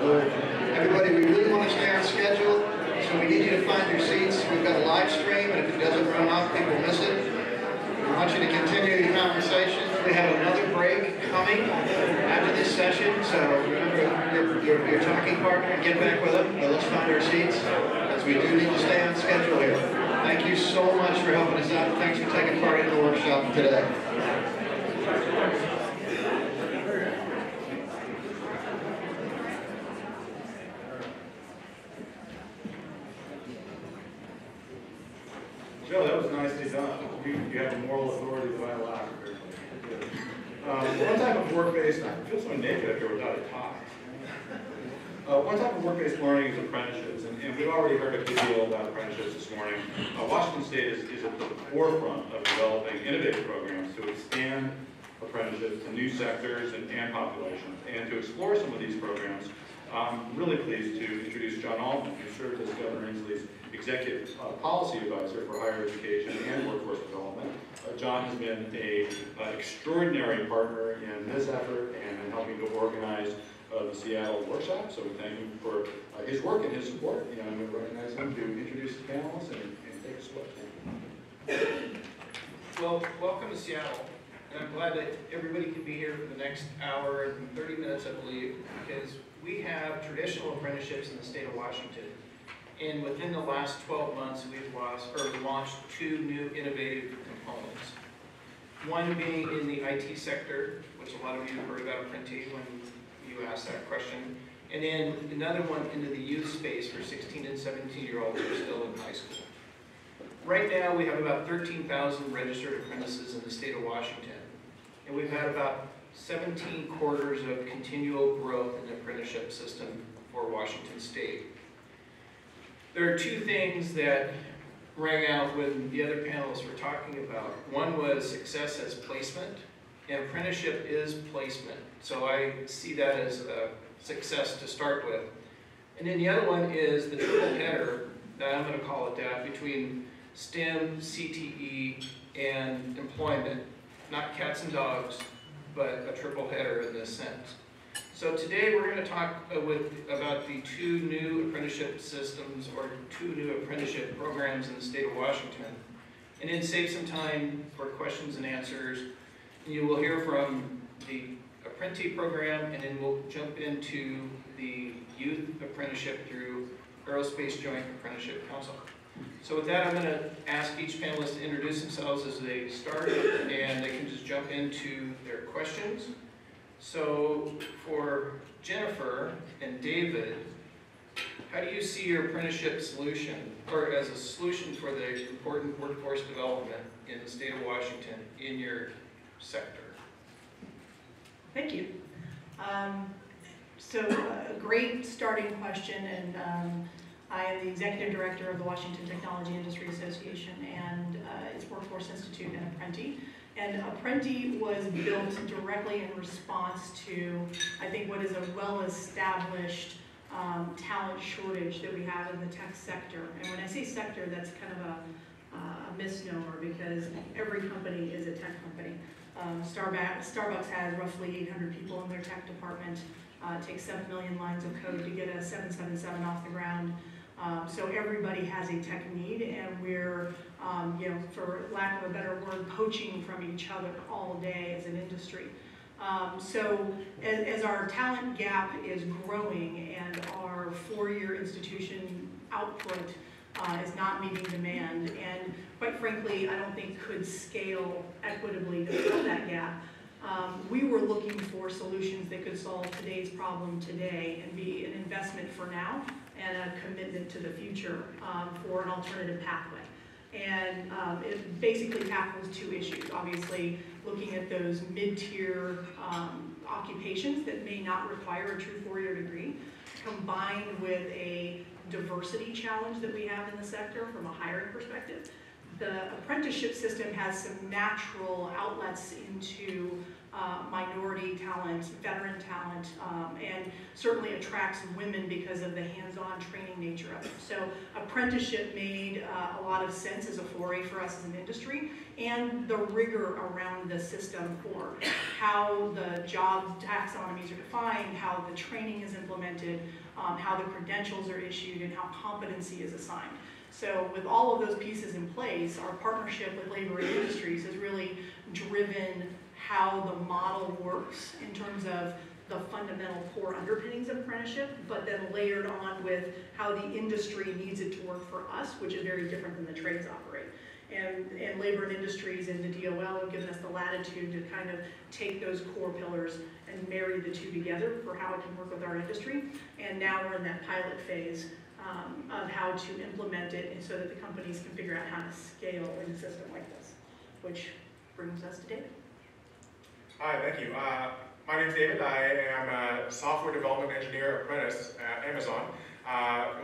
Everybody, we really want to stay on schedule, so we need you to find your seats. We've got a live stream, and if it doesn't run off, people miss it. We want you to continue your conversation. We have another break coming after this session, so remember your talking partner and get back with them. Let's find our seats, as we do need to stay on schedule here. Thank you so much for helping us out, and thanks for taking part in the workshop today. Joe, that was nicely done. You have a moral authority to buy a lot. One type of work-based, I feel so naked up here without a tie. One type of work-based learning is apprenticeships, and we've already heard a good deal about apprenticeships this morning. Washington State is at the forefront of developing innovative programs to expand apprenticeships to new sectors and populations. And to explore some of these programs, I'm really pleased to introduce John Altman, who served as Governor Inslee's Executive Policy Advisor for Higher Education and Workforce Development. John has been an extraordinary partner in this effort and in helping to organize the Seattle workshop, so we thank him for his work and his support. And I'm going to recognize him to introduce the panelists and take us away. Well, welcome to Seattle. And I'm glad that everybody can be here for the next hour and 30 minutes, I believe, because we have traditional apprenticeships in the state of Washington. And within the last 12 months, we've launched 2 new innovative components. One being in the IT sector, which a lot of you have heard about Apprenti when you asked that question. And then another one into the youth space for 16 and 17-year-olds who are still in high school. Right now, we have about 13,000 registered apprentices in the state of Washington. And we've had about 17 quarters of continual growth in the apprenticeship system for Washington State. There are 2 things that rang out when the other panelists were talking about. One was success as placement, and apprenticeship is placement. So I see that as a success to start with. And then the other one is the triple header, that I'm going to call it that, between STEM, CTE, and employment. Not cats and dogs, but a triple header in this sense. So today we're going to talk about the 2 new apprenticeship systems, or 2 new apprenticeship programs in the state of Washington, and then save some time for questions and answers. You will hear from the Apprenti program, and then we'll jump into the youth apprenticeship through Aerospace Joint Apprenticeship Council. So with that, I'm going to ask each panelist to introduce themselves as they start, and they can just jump into their questions. So for Jennifer and David, how do you see your apprenticeship solution, or as a solution for the important workforce development in the state of Washington in your sector? Thank you. So a great starting question, and I am the Executive Director of the Washington Technology Industry Association and its Workforce Institute and Apprenti. And Apprenti was built directly in response to, I think, what is a well-established talent shortage that we have in the tech sector. And when I say sector, that's kind of a misnomer, because every company is a tech company. Starbucks has roughly 800 people in their tech department. It takes 7 million lines of code to get a 777 off the ground. So everybody has a tech need, and we're, for lack of a better word, poaching from each other all day as an industry. So as our talent gap is growing and our 4-year institution output is not meeting demand, and quite frankly, I don't think could scale equitably to fill that gap, we were looking for solutions that could solve today's problem today and be an investment for now and a commitment to the future for an alternative pathway. And it basically tackles 2 issues. Obviously, looking at those mid-tier occupations that may not require a true 4-year degree, combined with a diversity challenge that we have in the sector from a hiring perspective. The apprenticeship system has some natural outlets into minority talent, veteran talent, and certainly attracts women because of the hands-on training nature of it. So apprenticeship made a lot of sense as a foray for us as an industry, and the rigor around the system for how the job taxonomies are defined, how the training is implemented, how the credentials are issued, and how competency is assigned. So with all of those pieces in place, our partnership with Labor and Industries has really driven how the model works in terms of the fundamental core underpinnings of apprenticeship, but then layered on with how the industry needs it to work for us, which is very different than the trades operate. And Labor and Industries and the DOL have given us the latitude to kind of take those core pillars and marry the two together for how it can work with our industry. And now we're in that pilot phase of how to implement it and so that the companies can figure out how to scale in a system like this, which brings us to David. Hi, thank you. My name is David. I am a software development engineer apprentice at Amazon,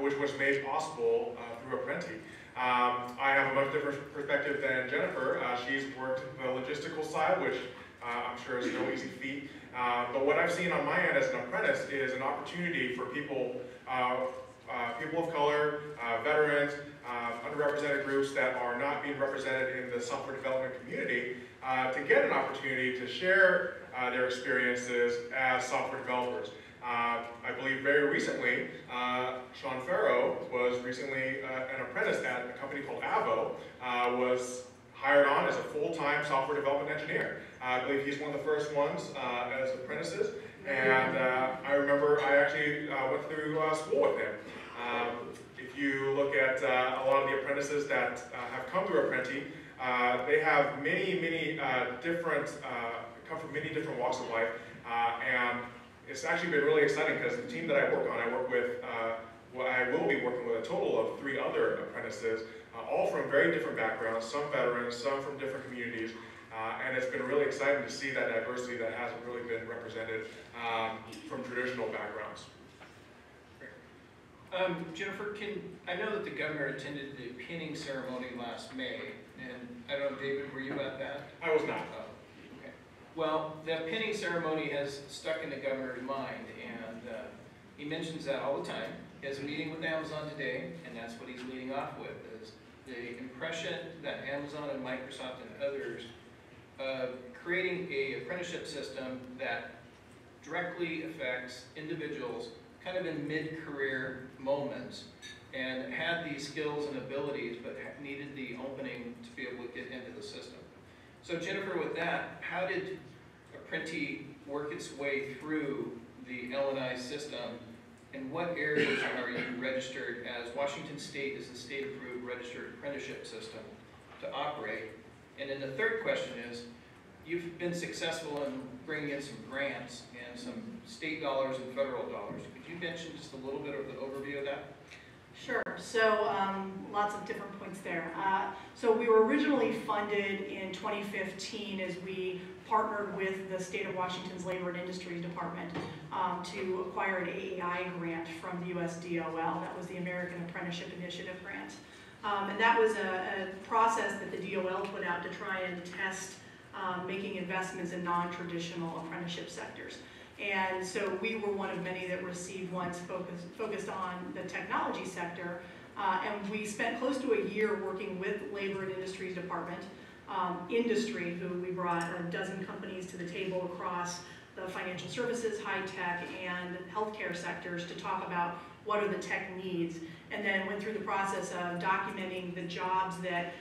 which was made possible through Apprenti. I have a much different perspective than Jennifer. She's worked the logistical side, which I'm sure is no easy feat. But what I've seen on my end as an apprentice is an opportunity for people of color, veterans, underrepresented groups that are not being represented in the software development community to get an opportunity to share their experiences as software developers. I believe very recently, Sean Farrow was recently an apprentice at a company called Avo, was hired on as a full-time software development engineer. I believe he's one of the first ones as apprentices, and I remember I actually went through school with him. If you look at a lot of the apprentices that have come through Apprenti, they have many different, come from many different walks of life, and it's actually been really exciting because the team that I work with, I will be working with a total of 3 other apprentices, all from very different backgrounds, some veterans, some from different communities, and it's been really exciting to see that diversity that hasn't really been represented from traditional backgrounds. Jennifer, I know that the governor attended the pinning ceremony last May, and I don't know, David, were you at that? I was not. Oh, okay. Well, that pinning ceremony has stuck in the governor's mind, and he mentions that all the time. He has a meeting with Amazon today, and that's what he's leading off with, is the impression that Amazon and Microsoft and others creating an apprenticeship system that directly affects individuals kind of in mid-career moments and had these skills and abilities but needed the opening to be able to get into the system. So Jennifer, with that, how did Apprenti work its way through the L&I system, and what areas are you registered as? Washington State is the state-approved registered apprenticeship system to operate. And then the third question is, you've been successful in bringing in some grants and some state dollars and federal dollars. Could you mention just a little bit of the overview of that? Sure. So lots of different points there. So we were originally funded in 2015 as we partnered with the state of Washington's Labor and Industries Department to acquire an AAI grant from the US DOL. That was the American Apprenticeship Initiative grant. And that was a process that the DOL put out to try and test making investments in non-traditional apprenticeship sectors. And so we were one of many that received ones focused on the technology sector. And we spent close to a year working with Labor and Industries Department, industry, who we brought a dozen companies to the table across the financial services, high tech, and healthcare sectors to talk about what are the tech needs, and then went through the process of documenting the jobs that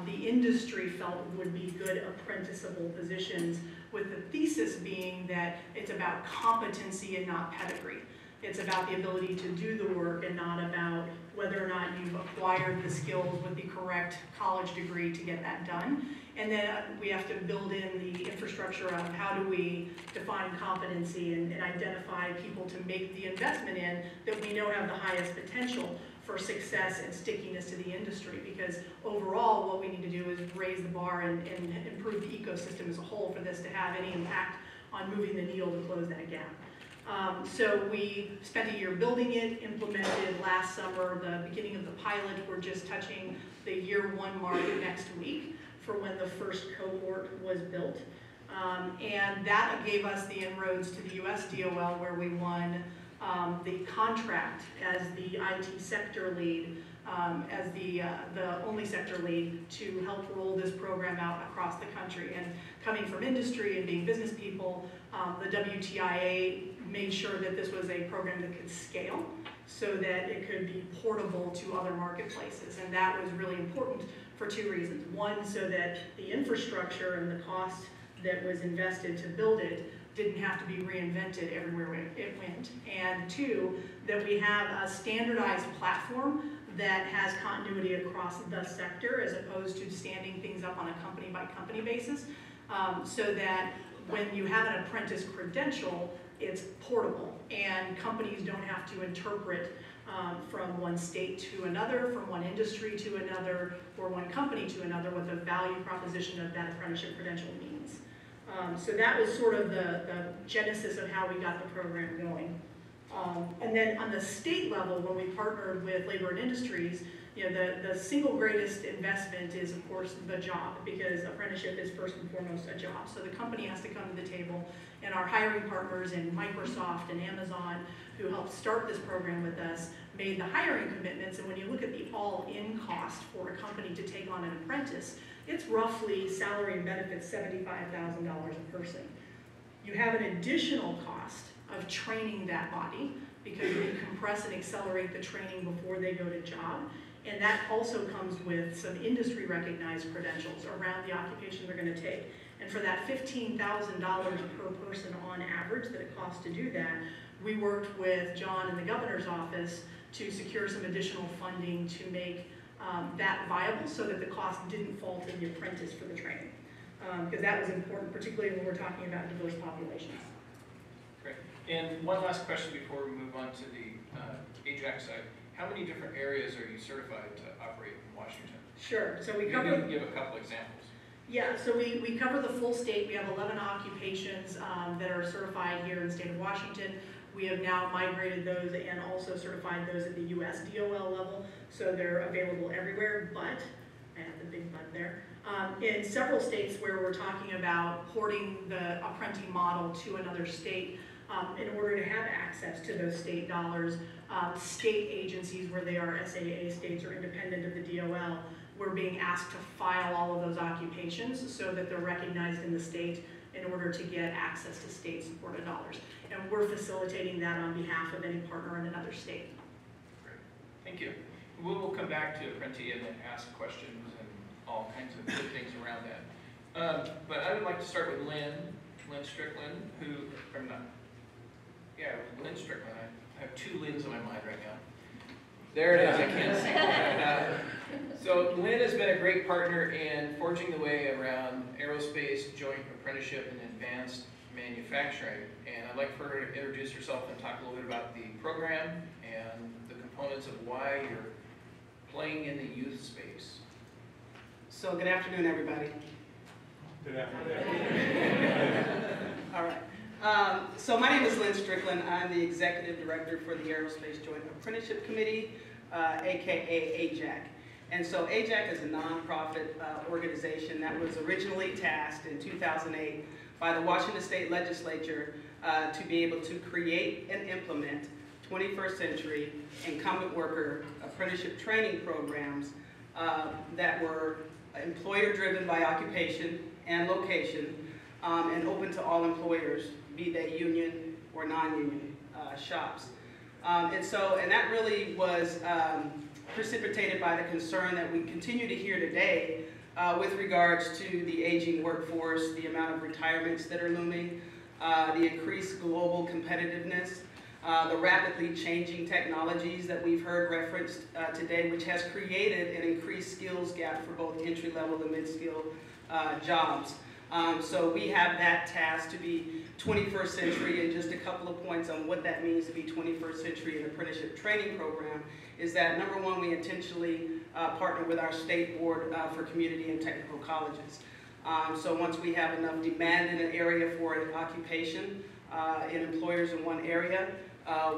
the industry felt would be good apprenticeable positions, with the thesis being that it's about competency and not pedigree. It's about the ability to do the work and not about whether or not you've acquired the skills with the correct college degree to get that done. And then we have to build in the infrastructure of how do we define competency and identify people to make the investment in that we know have the highest potential for success and stickiness to the industry, because overall what we need to do is raise the bar and improve the ecosystem as a whole for this to have any impact on moving the needle to close that gap. So we spent a year building it, implemented last summer, the beginning of the pilot. We're just touching the year 1 mark next week for when the first cohort was built. And that gave us the inroads to the US DOL, where we won the contract as the IT sector lead, as the only sector lead to help roll this program out across the country. And coming from industry and being business people, the WTIA made sure that this was a program that could scale so that it could be portable to other marketplaces. And that was really important for two reasons. One, so that the infrastructure and the cost that was invested to build it didn't have to be reinvented everywhere it went. And two, that we have a standardized platform that has continuity across the sector as opposed to standing things up on a company by company basis, so that when you have an apprentice credential, it's portable and companies don't have to interpret from one state to another, from one industry to another, or one company to another, what the value proposition of that apprenticeship credential means. So that was sort of the genesis of how we got the program going. And then on the state level, when we partnered with Labor and Industries, you know, the single greatest investment is, of course, the job, because apprenticeship is first and foremost a job. So the company has to come to the table, and our hiring partners in Microsoft and Amazon, who helped start this program with us, made the hiring commitments. And when you look at the all-in cost for a company to take on an apprentice, it's roughly salary and benefits $75,000 a person. You have an additional cost of training that body, because we compress and accelerate the training before they go to job. And that also comes with some industry recognized credentials around the occupation they're going to take. And for that $15,000 per person on average that it costs to do that, we worked with John in the governor's office to secure some additional funding to make that viable, so that the cost didn't fall to the apprentice for the training. Because that was important, particularly when we're talking about diverse populations. Great. And one last question before we move on to the AJAC side. How many different areas are you certified to operate in Washington? Sure. So we Maybe cover. you can give a couple examples. Yeah. So we cover the full state. We have 11 occupations that are certified here in the state of Washington. We have now migrated those and also certified those at the US DOL level, so they're available everywhere. But I have the big but there. In several states where we're talking about porting the apprentice model to another state, in order to have access to those state dollars, state agencies, where they are SAA states or independent of the DOL, we're being asked to file all of those occupations so that they're recognized in the state in order to get access to state supported dollars. And we're facilitating that on behalf of any partner in another state. Great. Thank you. We will come back to apprentice and then ask questions and all kinds of good things around that. But I would like to start with Lynn Strickland, who, or not, yeah, Lynn Strickland. I have two Lynn's in my mind right now. There it is, I can't see. So Lynn has been a great partner in forging the way around aerospace, joint apprenticeship, and advanced manufacturing. And I'd like for her to introduce herself and talk a little bit about the program and the components of why you're playing in the youth space. So good afternoon, everybody. Good afternoon. All right. So my name is Lynn Strickland. I'm the Executive Director for the Aerospace Joint Apprenticeship Committee, aka AJAC. And so AJAC is a nonprofit organization that was originally tasked in 2008 by the Washington State Legislature to be able to create and implement 21st century incumbent worker apprenticeship training programs that were employer-driven by occupation and location, and open to all employers, be they union or non-union shops. And that really was precipitated by the concern that we continue to hear today with regards to the aging workforce, the amount of retirements that are looming, the increased global competitiveness, the rapidly changing technologies that we've heard referenced today, which has created an increased skills gap for both entry-level and mid-skill jobs. So we have that task to be 21st century, and just a couple of points on what that means to be 21st century in apprenticeship training program is that, number one, we intentionally partner with our state board for community and technical colleges. So once we have enough demand in an area for an occupation in employers in one area,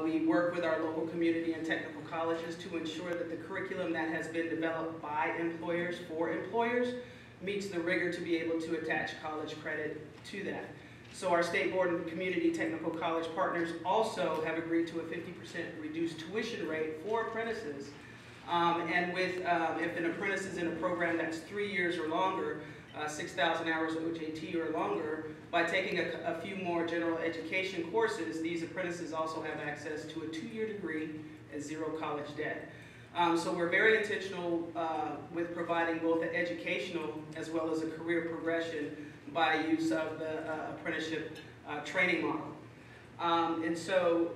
we work with our local community and technical colleges to ensure that the curriculum that has been developed by employers for employers meets the rigor to be able to attach college credit to that. So our state board and community technical college partners also have agreed to a 50% reduced tuition rate for apprentices. And with, if an apprentice is in a program that's 3 years or longer, 6,000 hours OJT or longer, by taking a few more general education courses, these apprentices also have access to a 2-year degree at zero college debt. So we're very intentional with providing both an educational as well as a career progression by use of the apprenticeship training model. And so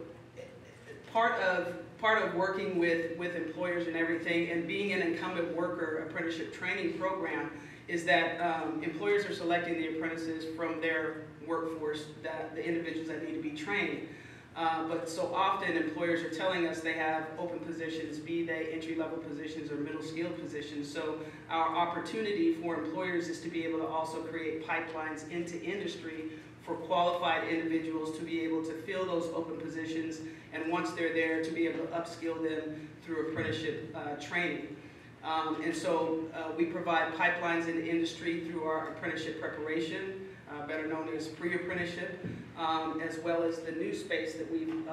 part of working with employers and everything and being an incumbent worker apprenticeship training program is that employers are selecting the apprentices from their workforce, the individuals that need to be trained. But so often employers are telling us they have open positions, be they entry-level positions or middle-skilled positions. So our opportunity for employers is to be able to also create pipelines into industry for qualified individuals to be able to fill those open positions, and once they're there, to be able to upskill them through apprenticeship training. And so we provide pipelines into industry through our apprenticeship preparation, better known as pre-apprenticeship, as well as the new space that we've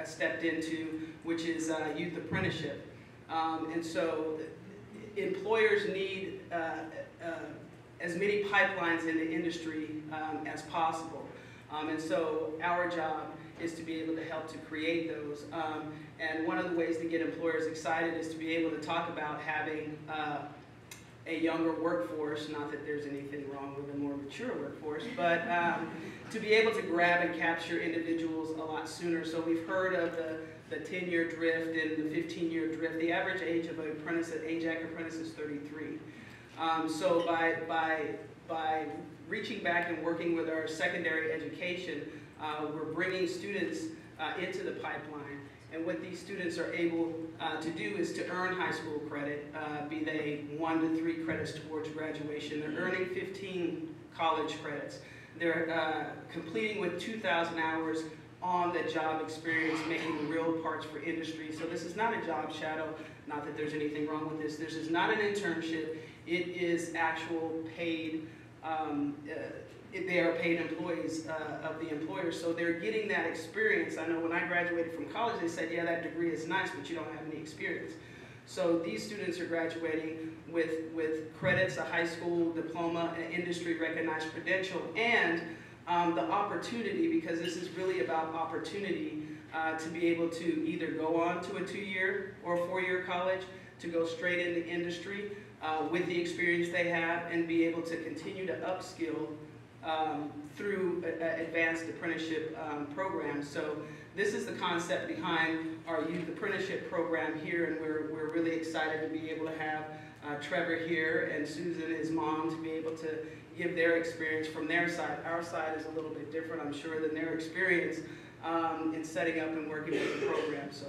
stepped into, which is youth apprenticeship. And so employers need as many pipelines in the industry as possible. And so our job is to be able to help to create those. And one of the ways to get employers excited is to be able to talk about having a younger workforce, not that there's anything wrong with a more mature workforce, but to be able to grab and capture individuals a lot sooner. So we've heard of the 10-year drift and the 15-year drift. The average age of an apprentice, an AJAC apprentice, is 33. So by reaching back and working with our secondary education, we're bringing students into the pipeline. And what these students are able to do is to earn high school credit, be they 1 to 3 credits towards graduation. They're earning 15 college credits. They're completing with 2,000 hours on the job experience, making real parts for industry. So this is not a job shadow, not that there's anything wrong with this. This is not an internship. It is actual paid, they are paid employees of the employer, so they're getting that experience. I know when I graduated from college, they said, yeah, that degree is nice, but you don't have any experience. So these students are graduating with credits, a high school diploma, an industry recognized credential, and the opportunity, because this is really about opportunity, to be able to either go on to a 2-year or a 4-year college, to go straight into industry with the experience they have, and be able to continue to upskill through advanced apprenticeship programs. So this is the concept behind our youth apprenticeship program here, and we're really excited to be able to have Trevor here and Susan, his mom, to be able to give their experience from their side. Our side is a little bit different, I'm sure, than their experience in setting up and working with the program. So,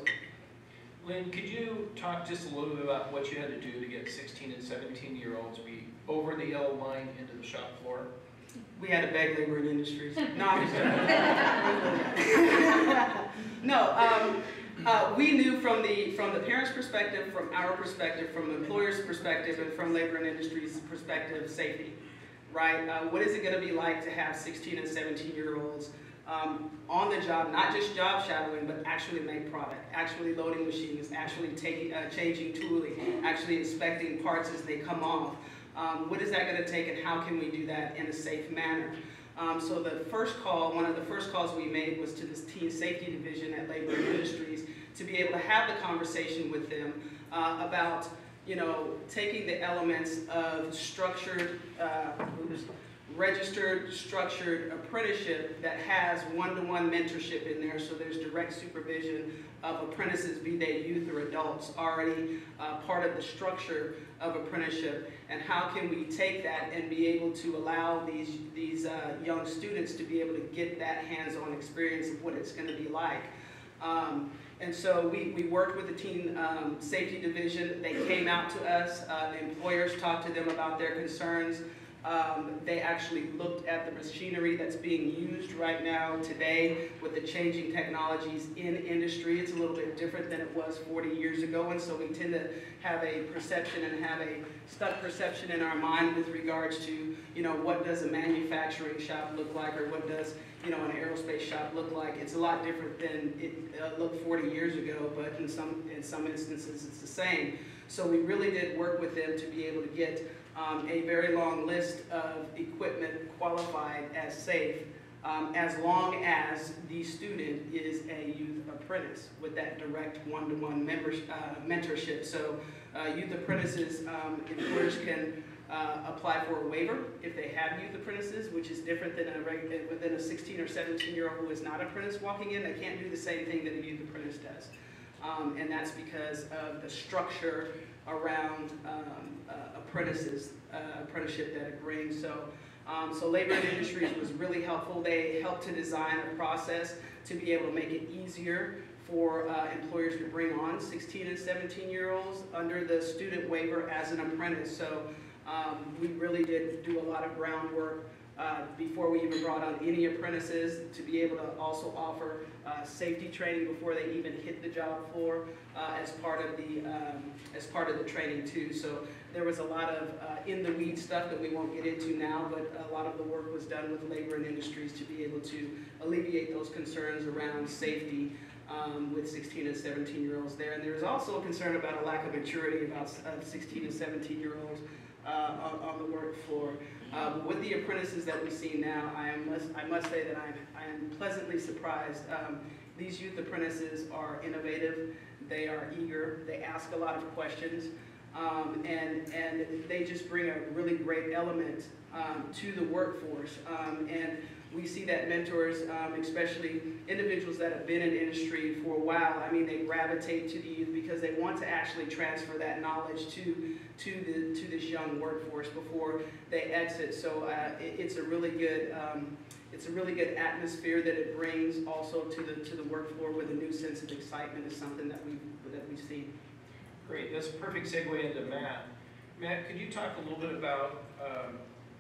Lynn, could you talk just a little bit about what you had to do to get 16 and 17-year-olds be over the yellow line into the shop floor? We had to beg labor in industries. No, I'm just no, we knew from the parents' perspective, from our perspective, from the employer's perspective, and from labor and industries' perspective, safety, right? What is it going to be like to have 16 and 17-year-olds on the job, not just job shadowing, but actually make product, actually loading machines, actually changing tooling, actually inspecting parts as they come off. What is that going to take, and how can we do that in a safe manner? So the first call, one of the first calls we made was to this teen safety division at Labor and Industries to be able to have the conversation with them about, you know, taking the elements of structured, registered, structured apprenticeship that has one-to-one mentorship in there, so there's direct supervision of apprentices, be they youth or adults, already part of the structure of apprenticeship, and how can we take that and be able to allow these young students to be able to get that hands-on experience of what it's going to be like. And so we worked with the teen safety division. They came out to us. The employers talked to them about their concerns. They actually looked at the machinery that's being used right now today with the changing technologies in industry. It's a little bit different than it was 40 years ago, and so we tend to have a perception and have a stuck perception in our mind with regards to, what does a manufacturing shop look like, or what does, an aerospace shop look like. It's a lot different than it looked 40 years ago, but in some instances it's the same. So we really did work with them to be able to get a very long list of equipment qualified as safe, as long as the student is a youth apprentice with that direct one-to-one mentorship. So youth apprentices, employers can apply for a waiver if they have youth apprentices, which is different than within a 16 or 17-year-old who is not an apprentice walking in. They can't do the same thing that a youth apprentice does. And that's because of the structure around apprenticeship that it brings. So Labor and Industries was really helpful. They helped to design a process to be able to make it easier for employers to bring on 16 and 17-year-olds under the student waiver as an apprentice. So we really did do a lot of groundwork before we even brought on any apprentices, to be able to also offer safety training before they even hit the job floor as part of the training too. So there was a lot of in-the-weed stuff that we won't get into now, but a lot of the work was done with Labor and Industries to be able to alleviate those concerns around safety with 16 and 17-year-olds there. And there was also a concern about a lack of maturity of 16 and 17-year-olds on the work floor. With the apprentices that we see now, I must say that I am pleasantly surprised. These youth apprentices are innovative, they are eager, they ask a lot of questions, and they just bring a really great element to the workforce. And we see that mentors, especially individuals that have been in industry for a while, they gravitate to the youth because they want to actually transfer that knowledge to this young workforce before they exit. So it's a really good atmosphere that it brings also to the work floor, with a new sense of excitement is something that we've seen. Great, that's a perfect segue into Matt. Matt, could you talk a little bit about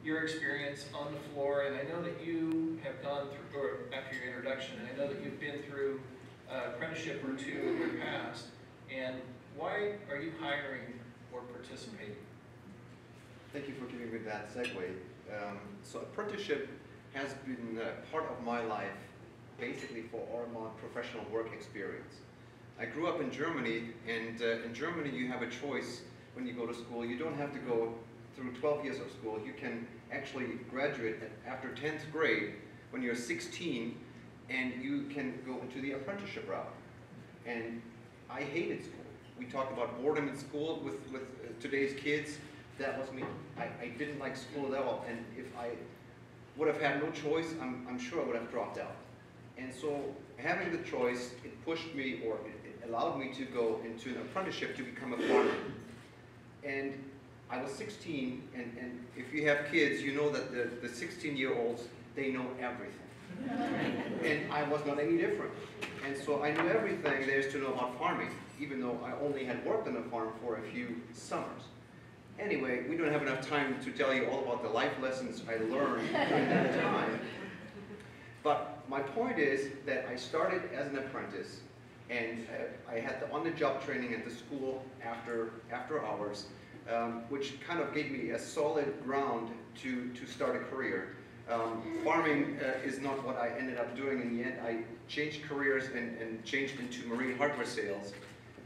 your experience on the floor? And I know that you have gone through, or after your introduction, and I know that you've been through apprenticeship or two in your past. And why are you hiring or participating? Thank you for giving me that segue. So apprenticeship has been part of my life basically for all my professional work experience. I grew up in Germany, and in Germany you have a choice when you go to school. You don't have to go through 12 years of school. You can actually graduate after 10th grade when you're 16, and you can go into the apprenticeship route. And I hated school. We talked about boredom in school with today's kids. That was me. I didn't like school at all, and if I would have had no choice, I'm sure I would have dropped out. And so having the choice, it pushed me, or it allowed me to go into an apprenticeship to become a farmer. And I was 16, and if you have kids, you know that the 16-year-olds, they know everything. And I was not any different. And so I knew everything there is to know about farming, even though I only had worked on a farm for a few summers. Anyway, we don't have enough time to tell you all about the life lessons I learned during that time. But my point is that I started as an apprentice, and I had the on-the-job training at the school after hours, which kind of gave me a solid ground to start a career. Farming is not what I ended up doing in the end. I changed careers and changed into marine hardware sales,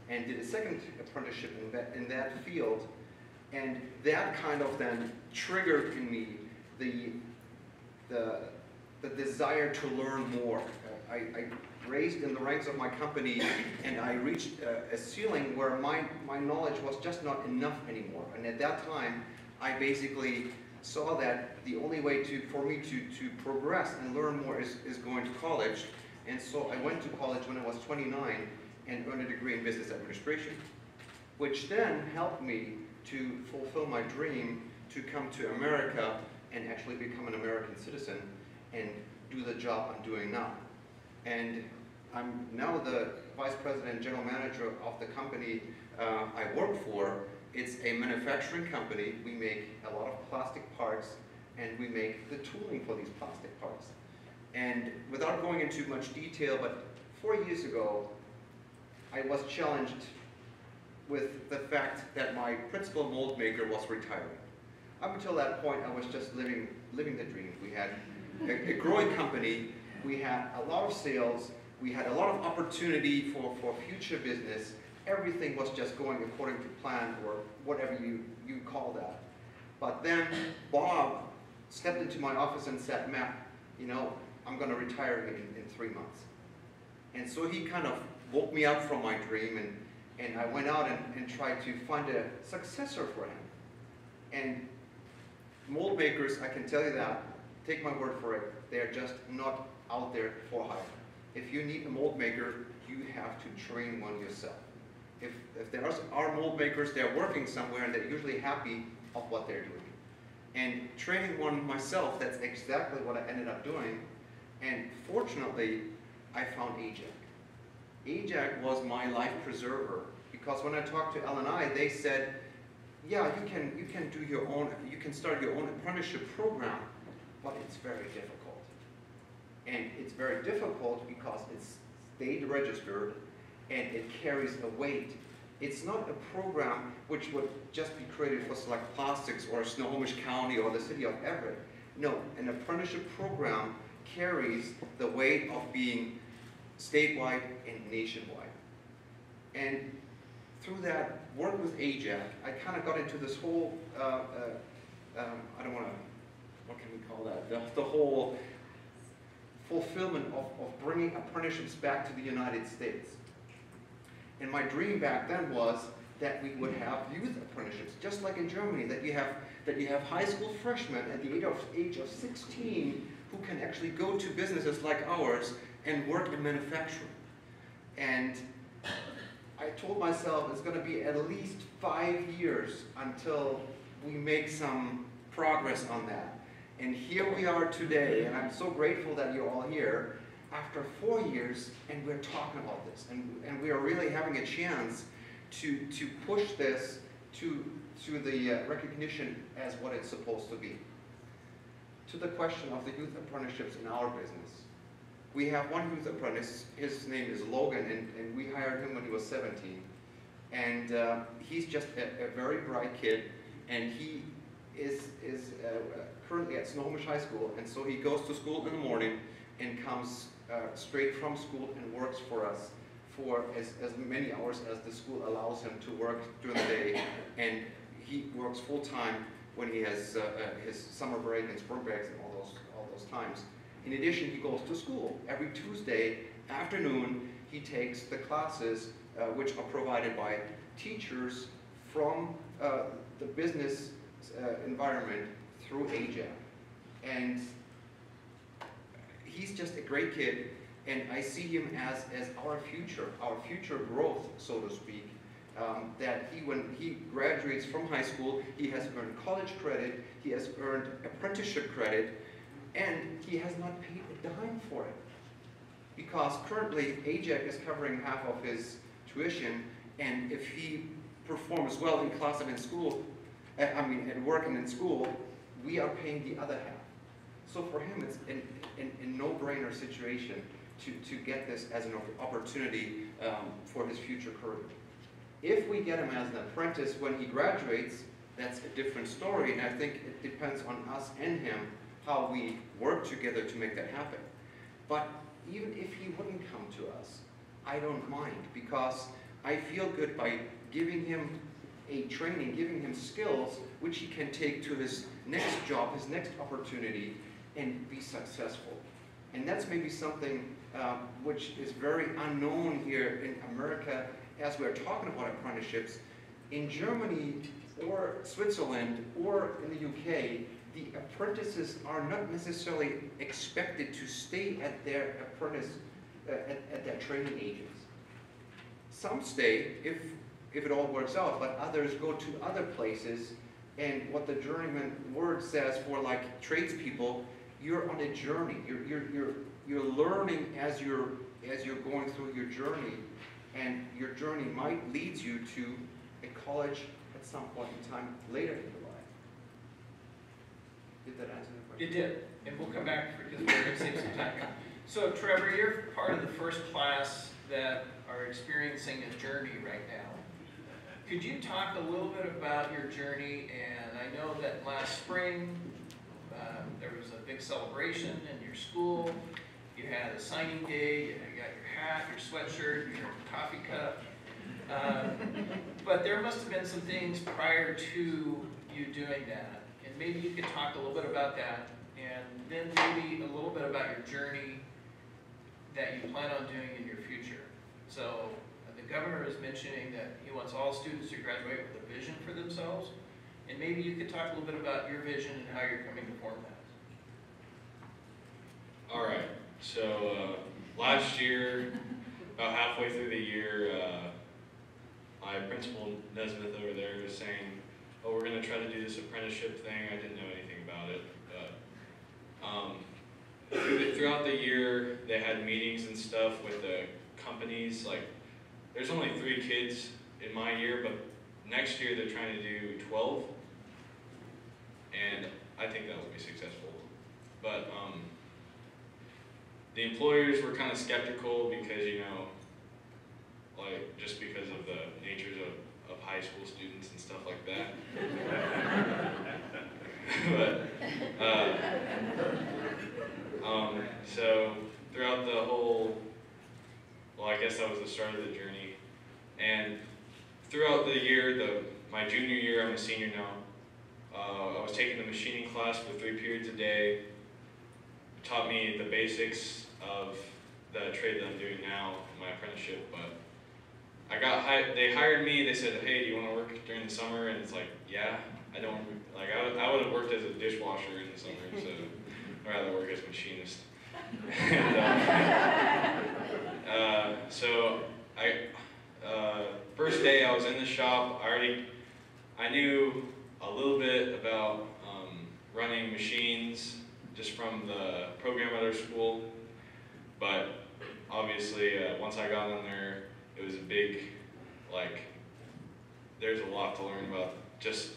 and did a second apprenticeship in that field. And that kind of then triggered in me the desire to learn more. I raised in the ranks of my company, and I reached a ceiling where my knowledge was just not enough anymore. And at that time, I basically saw that the only way for me to progress and learn more is going to college. And so I went to college when I was 29 and earned a degree in business administration, which then helped me to fulfill my dream to come to America and actually become an American citizen and do the job I'm doing now. And I'm now the vice president and general manager of the company I work for, It's a manufacturing company. We make a lot of plastic parts, and we make the tooling for these plastic parts. And without going into much detail, but 4 years ago, I was challenged with the fact that my principal mold maker was retiring. Up until that point, I was just living the dream. We had a growing company, we had a lot of sales, we had a lot of opportunity for future business. Everything was just going according to plan, or whatever you call that. But then Bob stepped into my office and said, Matt, you know, I'm going to retire in 3 months. And so he kind of woke me up from my dream, and I went out and tried to find a successor for him. And mold makers, I can tell you that, take my word for it, they're just not out there for hire. If you need a mold maker, you have to train one yourself. If there are mold makers, they're working somewhere and they're usually happy of what they're doing. And training one myself, that's exactly what I ended up doing. And fortunately, I found AJAC. AJAC was my life preserver, because when I talked to L&I, they said, yeah, you can do your own, you can start your own apprenticeship program, but it's very difficult. And it's very difficult because it's state registered and it carries a weight. It's not a program which would just be created for Select Plastics or Snohomish County or the city of Everett. No, an apprenticeship program carries the weight of being statewide and nationwide. And through that work with AJAC, I kind of got into this whole, I don't want to, what can we call that? The whole fulfillment of bringing apprenticeships back to the United States. And my dream back then was that we would have youth apprenticeships, just like in Germany, that you have high school freshmen at the age of 16 who can actually go to businesses like ours and work in manufacturing. And I told myself it's going to be at least 5 years until we make some progress on that. And here we are today, and I'm so grateful that you're all here after 4 years, and we're talking about this, and we are really having a chance to push this to the recognition as what it's supposed to be. To the question of the youth apprenticeships in our business. We have one youth apprentice, his name is Logan, and we hired him when he was 17. And he's just a very bright kid, and he is currently at Snohomish High School, and so he goes to school in the morning and comes straight from school and works for us for as many hours as the school allows him to work during the day, and he works full-time when he has his summer break and spring breaks and all those times. In addition, he goes to school. Every Tuesday afternoon, he takes the classes which are provided by teachers from the business environment through AJAC. And he's just a great kid, and I see him as our future growth, so to speak. That when he graduates from high school, he has earned college credit, he has earned apprenticeship credit, and he has not paid a dime for it. Because currently, AJAC is covering half of his tuition, and if he performs well in class and in school, at work and in school, we are paying the other half. So for him, it's a no-brainer situation to get this as an opportunity for his future career. If we get him as an apprentice when he graduates, that's a different story, and I think it depends on us and him how we work together to make that happen. But even if he wouldn't come to us, I don't mind, because I feel good by giving him a training, giving him skills which he can take to his next job, his next opportunity, and be successful. And that's maybe something which is very unknown here in America as we're talking about apprenticeships. In Germany or Switzerland or in the UK, the apprentices are not necessarily expected to stay at their at their training ages. Some stay if it all works out, but others go to other places, and what the journeyman word says for like tradespeople, you're on a journey. You're learning as you're going through your journey, and your journey might lead you to a college, at some point in time later in your life. Did that answer the question? It did, and we'll come back because we're going to save some time here. So Trevor, you're part of the first class that are experiencing a journey right now. Could you talk a little bit about your journey? And I know that last spring there was a big celebration in your school. You had a signing day, you got your hat, your sweatshirt, your coffee cup. But there must have been some things prior to you doing that. And maybe you could talk a little bit about that, and then maybe a little bit about your journey that you plan on doing in your future. So the governor is mentioning that he wants all students to graduate with a vision for themselves. And maybe you could talk a little bit about your vision and how you're coming to form that. All right, so last year, about halfway through the year, my principal Nesmith over there was saying, oh, we're going to try to do this apprenticeship thing. I didn't know anything about it, but throughout the year, they had meetings and stuff with the companies. Like, there's only 3 kids in my year, but next year they're trying to do 12, and I think that will be successful. But the employers were kind of skeptical because, you know, like, just because of the natures of high school students and stuff like that. But, so throughout the whole, well, I guess that was the start of the journey. And throughout the year, my junior year, I'm a senior now, I was taking the machining class for 3 periods a day. It taught me the basics of the trade that I'm doing now in my apprenticeship, but they hired me. They said, hey, do you want to work during the summer? And it's like, yeah, I don't, like, I would have worked as a dishwasher in the summer, so I'd rather work as a machinist. And, so first day I was in the shop, I knew a little bit about running machines just from the program at our school, but obviously once I got in there, it was a big, like, there's a lot to learn about just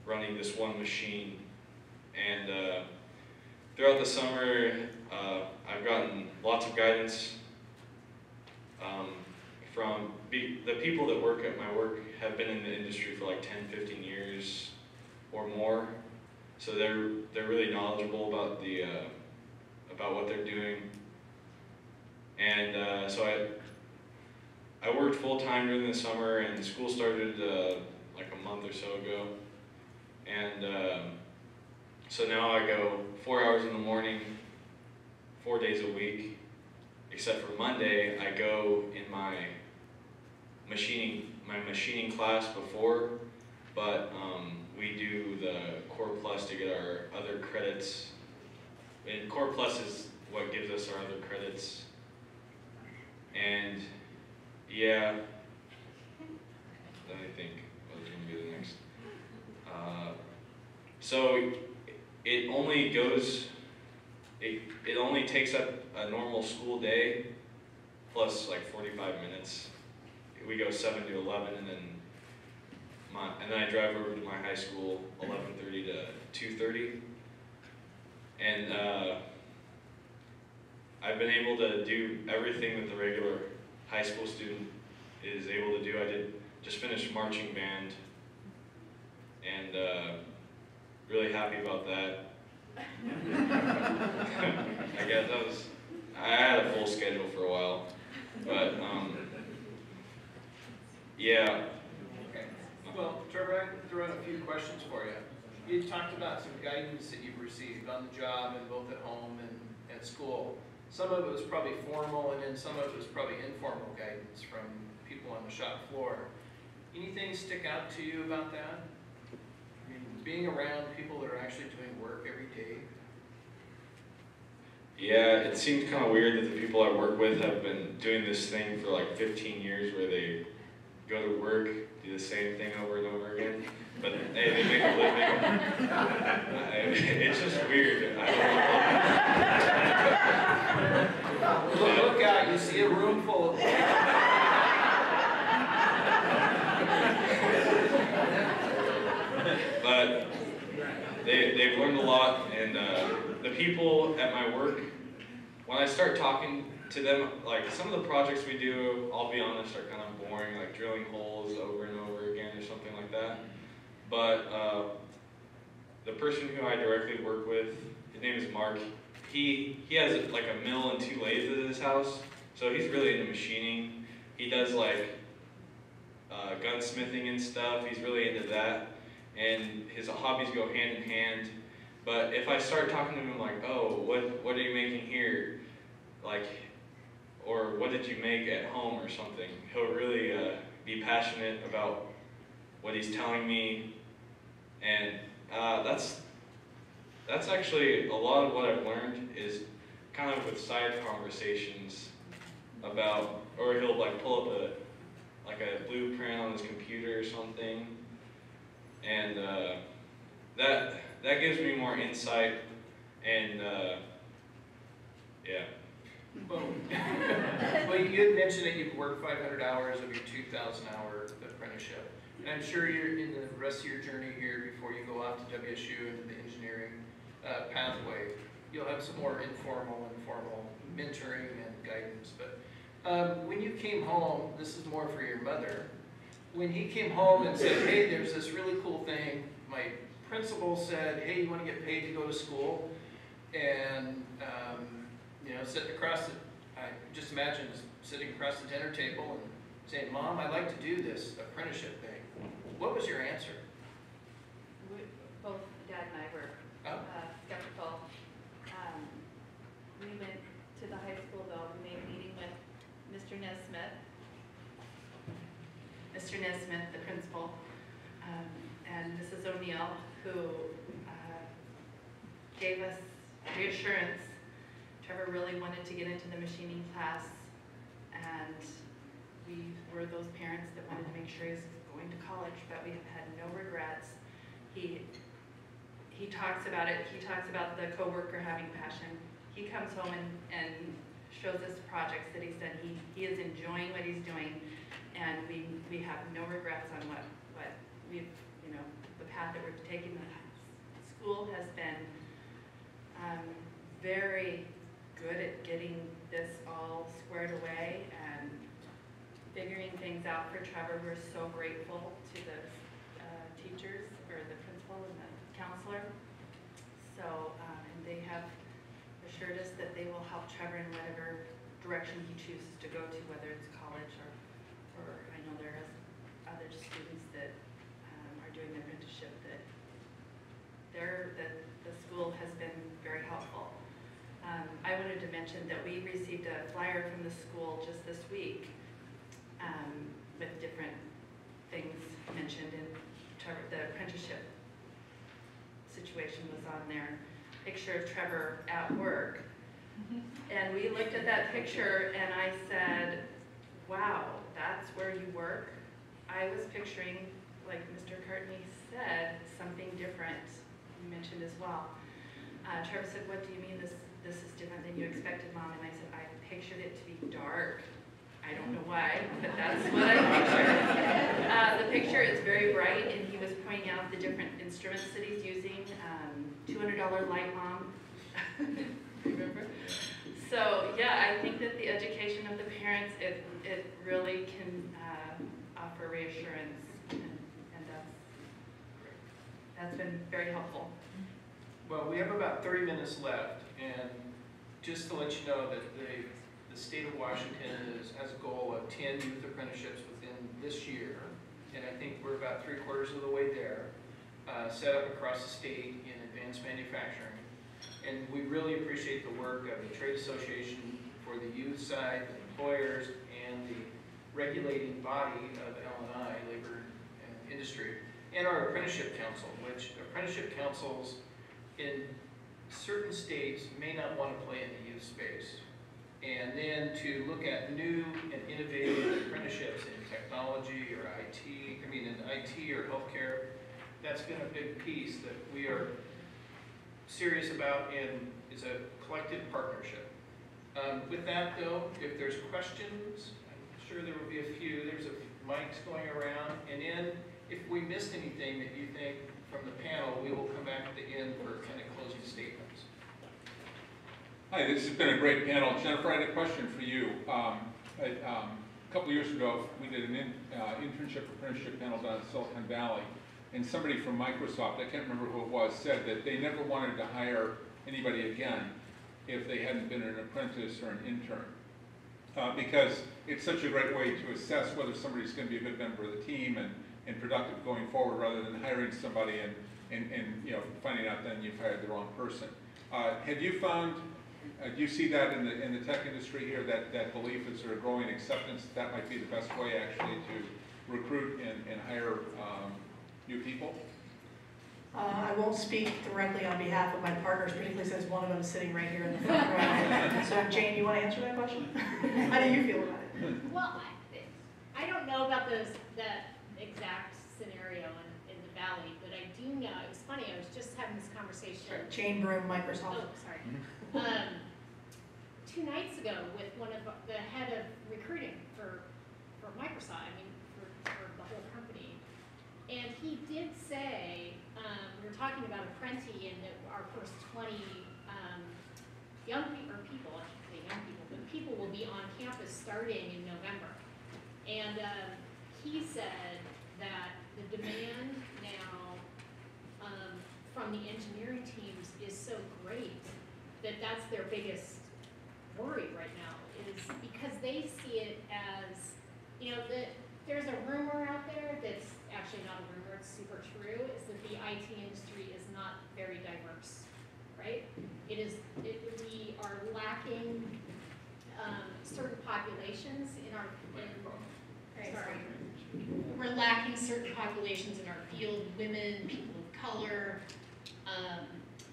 running this one machine. And throughout the summer, I've gotten lots of guidance from the people that work at my work have been in the industry for like 10, 15 years or more. So they're really knowledgeable about about what they're doing. And so I worked full-time during the summer, and school started like a month or so ago. And so now I go 4 hours in the morning, 4 days a week, except for Monday, I go in my machining class before, but we do the Core Plus to get our other credits. And Core Plus is what gives us our other credits. And yeah, let me think what's going to be the next. So it only goes, it only takes up a normal school day plus like 45 minutes. We go 7 to 11, and then I drive over to my high school 11:30 to 2:30. And I've been able to do everything that the regular high school student is able to do. I just finished marching band, and really happy about that. I guess I had a full schedule for a while, but yeah. Okay. Well, Trevor, I can throw in a few questions for you. You talked about some guidance that you've received on the job and both at home and at school. Some of it was probably formal, and then some of it was probably informal guidance from people on the shop floor. Anything stick out to you about that? I mean, being around people that are actually doing work every day. Yeah, it seems kind of weird that the people I work with have been doing this thing for like 15 years where they go to work, do the same thing over and over again, but hey, they make a living. It's just weird. I don't know. Look out, you see a room full of they've learned a lot, and the people at my work, when I start talking to them, like some of the projects we do, I'll be honest, are kind of boring, like drilling holes over and over again or something like that. But the person who I directly work with, his name is Mark. He has like a mill and 2 lathes at his house, so he's really into machining. He does like gunsmithing and stuff. He's really into that, and his hobbies go hand in hand. But if I start talking to him like, oh, what are you making here, like, or what did you make at home or something, he'll really be passionate about what he's telling me, and that's actually a lot of what I've learned is kind of with side conversations about, or he'll like pull up a blueprint on his computer or something, and that gives me more insight, and yeah. Well, you had mentioned that you've worked 500 hours of your 2,000-hour apprenticeship, and I'm sure you're in the rest of your journey here before you go off to WSU into the engineering pathway. You'll have some more informal mentoring and guidance, but when you came home, this is more for your mother, when he came home and said, hey, there's this really cool thing, my principal said, hey, you want to get paid to go to school, and you know, sitting across the, I just imagine sitting across the dinner table and saying, Mom, I'd like to do this apprenticeship thing. What was your answer? Both Dad and I were skeptical. We went to the high school though, we made a meeting with Mr. Nesmith, the principal, and Mrs. O'Neill, who gave us reassurance. Trevor really wanted to get into the machining class, and we were those parents that wanted to make sure he was going to college, but we have had no regrets. He talks about it. He talks about the coworker having passion. He comes home and shows us projects that he's done. He is enjoying what he's doing, and we have no regrets on what we've, you know, the path that we're taking. The school has been very good at getting this all squared away and figuring things out for Trevor. We're so grateful to the teachers, or the principal and the counselor. So, and they have assured us that they will help Trevor in whatever direction he chooses to go to, whether it's college or I know there is other students that are doing the apprenticeship that the school has been very helpful. I wanted to mention that we received a flyer from the school just this week with different things mentioned, and Trevor, the apprenticeship situation was on there. Picture of Trevor at work. And we looked at that picture and I said, wow, that's where you work? I was picturing, like Mr. Courtney said, something different. You mentioned as well. Trevor said, what do you mean this is different than you expected, Mom? And I said, I pictured it to be dark. I don't know why, but that's what I pictured. The picture is very bright, and he was pointing out the different instruments that he's using. $200 light, Mom. Remember? So yeah, I think that the education of the parents, it really can offer reassurance, and that's been very helpful. Well, we have about 30 minutes left, and just to let you know that the state of Washington has a goal of 10 youth apprenticeships within this year, and I think we're about 3/4 of the way there, set up across the state in advanced manufacturing. And we really appreciate the work of the Trade Association for the youth side, the employers, and the regulating body of L&I, Labor and Industry, and our Apprenticeship Council, which apprenticeship councils in certain states may not want to play in the youth space. And then to look at new and innovative apprenticeships in technology or in IT or healthcare, that's been a big piece that we are serious about, and is a collective partnership. With that though, if there's questions, I'm sure there will be a few. There's mics going around, and then if we missed anything that you think from the panel, we will come back at the end for kind of closing statements. Hi, this has been a great panel. Jennifer, I had a question for you. A couple of years ago, we did an internship apprenticeship panel down in Silicon Valley, and somebody from Microsoft, I can't remember who it was, said that they never wanted to hire anybody again if they hadn't been an apprentice or an intern. Because it's such a great way to assess whether somebody's going to be a good member of the team and productive going forward, rather than hiring somebody and you know, finding out then you've hired the wrong person. Have you found, do you see that in the tech industry here, that belief, is there a growing acceptance that might be the best way actually to recruit and hire new people? I won't speak directly on behalf of my partners, particularly since one of them is sitting right here in the front row. So Jane, you want to answer that question? How do you feel about it? Well, I don't know about that exact scenario in the Valley, but I do know, it was funny, I was just having this conversation. Jane Broom, Microsoft. Oh, sorry. 2 nights ago with one of the head of recruiting for Microsoft, I mean, for the whole company. And he did say, we were talking about Apprenti and our first 20 young people, or people, I shouldn't say young people, but people will be on campus starting in November. And he said that the demand now from the engineering teams is so great that that's their biggest worry right now, is because they see it as, you know, there's a rumor out there that's actually not a rumor, it's super true, is that the IT industry is not very diverse, right? We are lacking certain populations in our, we're lacking certain populations in our field, women, people of color,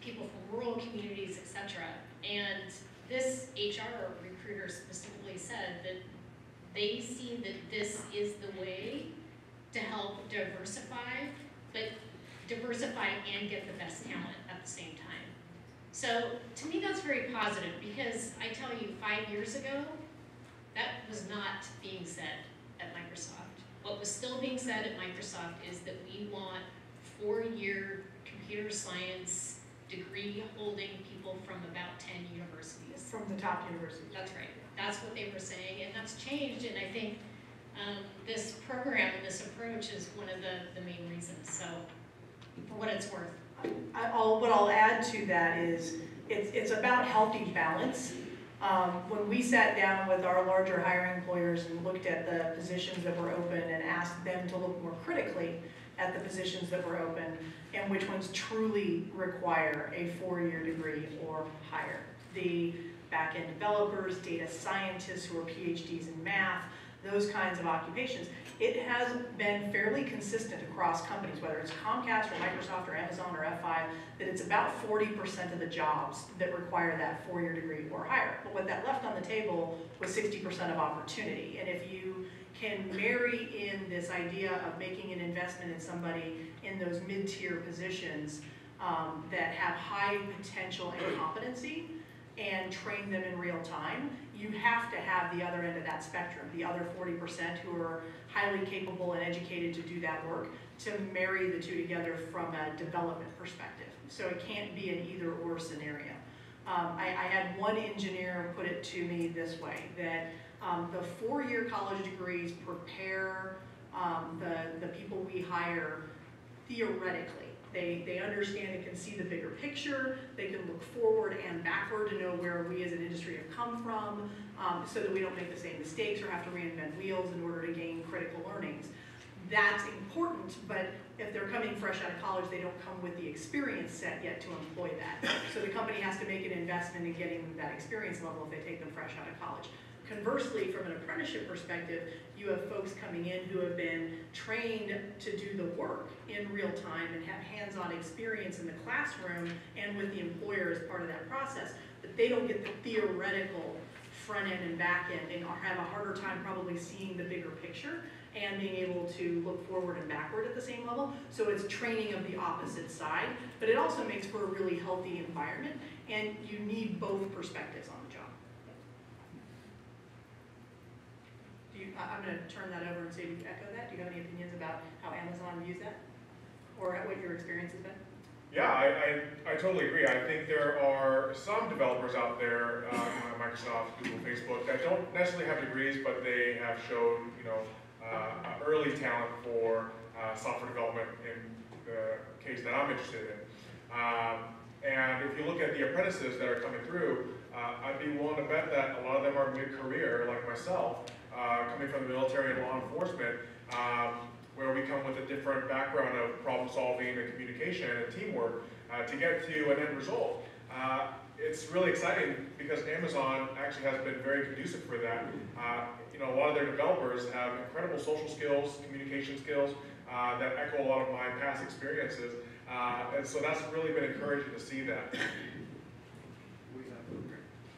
people from rural communities, etc. And this HR recruiter specifically said that they see that this is the way to help diversify, but diversify and get the best talent at the same time. So to me that's very positive, because I tell you, 5 years ago, that was not being said at Microsoft. What was still being said at Microsoft is that we want 4-year computer science degree holding people from about 10 universities. From the top universities. That's right. That's what they were saying, and that's changed, and I think this program and this approach is one of the main reasons, so for what it's worth. What I'll add to that is it's about healthy balance. When we sat down with our larger hiring employers and looked at the positions that were open and asked them to look more critically at the positions that were open and which ones truly require a 4-year degree or higher. The back-end developers, data scientists who are PhDs in math, those kinds of occupations. It has been fairly consistent across companies, whether it's Comcast or Microsoft or Amazon or F5, that it's about 40% of the jobs that require that 4-year degree or higher. But what that left on the table was 60% of opportunity. And if you can marry in this idea of making an investment in somebody in those mid-tier positions that have high potential and competency, and train them in real time, you have to have the other end of that spectrum, the other 40% who are highly capable and educated to do that work, to marry the two together from a development perspective. So it can't be an either-or scenario. I had one engineer put it to me this way, that the 4-year college degrees prepare the people we hire theoretically. They understand and can see the bigger picture. They can look forward and backward to know where we as an industry have come from, so that we don't make the same mistakes or have to reinvent wheels in order to gain critical learnings. That's important, but if they're coming fresh out of college, they don't come with the experience set yet to employ that. So the company has to make an investment in getting that experience level if they take them fresh out of college. Conversely, from an apprenticeship perspective, you have folks coming in who have been trained to do the work in real time and have hands-on experience in the classroom and with the employer as part of that process, but they don't get the theoretical front end and back end and have a harder time probably seeing the bigger picture and being able to look forward and backward at the same level. So it's training of the opposite side, but it also makes for a really healthy environment, and you need both perspectives on the job. I'm going to turn that over and say, do you echo that? Do you have any opinions about how Amazon views that? or what your experience has been? Yeah, I totally agree. I think there are some developers out there, Microsoft, Google, Facebook, that don't necessarily have degrees, but they have shown, early talent for software development in the case that I'm interested in. And if you look at the apprentices that are coming through, I'd be willing to bet that a lot of them are mid-career, like myself, coming from the military and law enforcement, where we come with a different background of problem solving and communication and teamwork to get to an end result. It's really exciting because Amazon actually has been very conducive for that. A lot of their developers have incredible social skills, communication skills that echo a lot of my past experiences. And so that's really been encouraging to see that.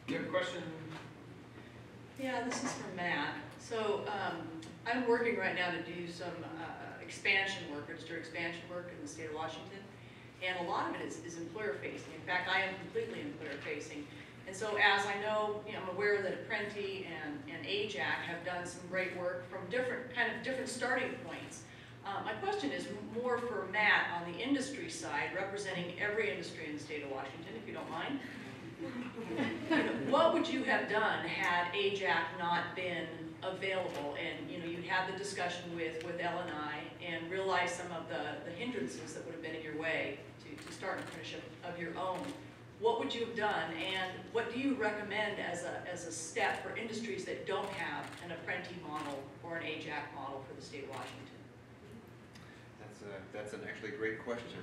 You have a question? Yeah, this is from Matt. So I'm working right now to do some expansion work, registered expansion work in the state of Washington. And a lot of it is employer facing. In fact, I am completely employer facing. And so as I know, I'm aware that Apprenti and AJAC have done some great work from different starting points. My question is more for Matt on the industry side, representing every industry in the state of Washington, if you don't mind. What would you have done had AJAC not been available, and you'd had the discussion with L&I and realized some of the hindrances that would have been in your way to start an apprenticeship of your own? What would you have done, and what do you recommend as a step for industries that don't have an Apprenti model or an AJAC model for the state of Washington? That's an actually great question,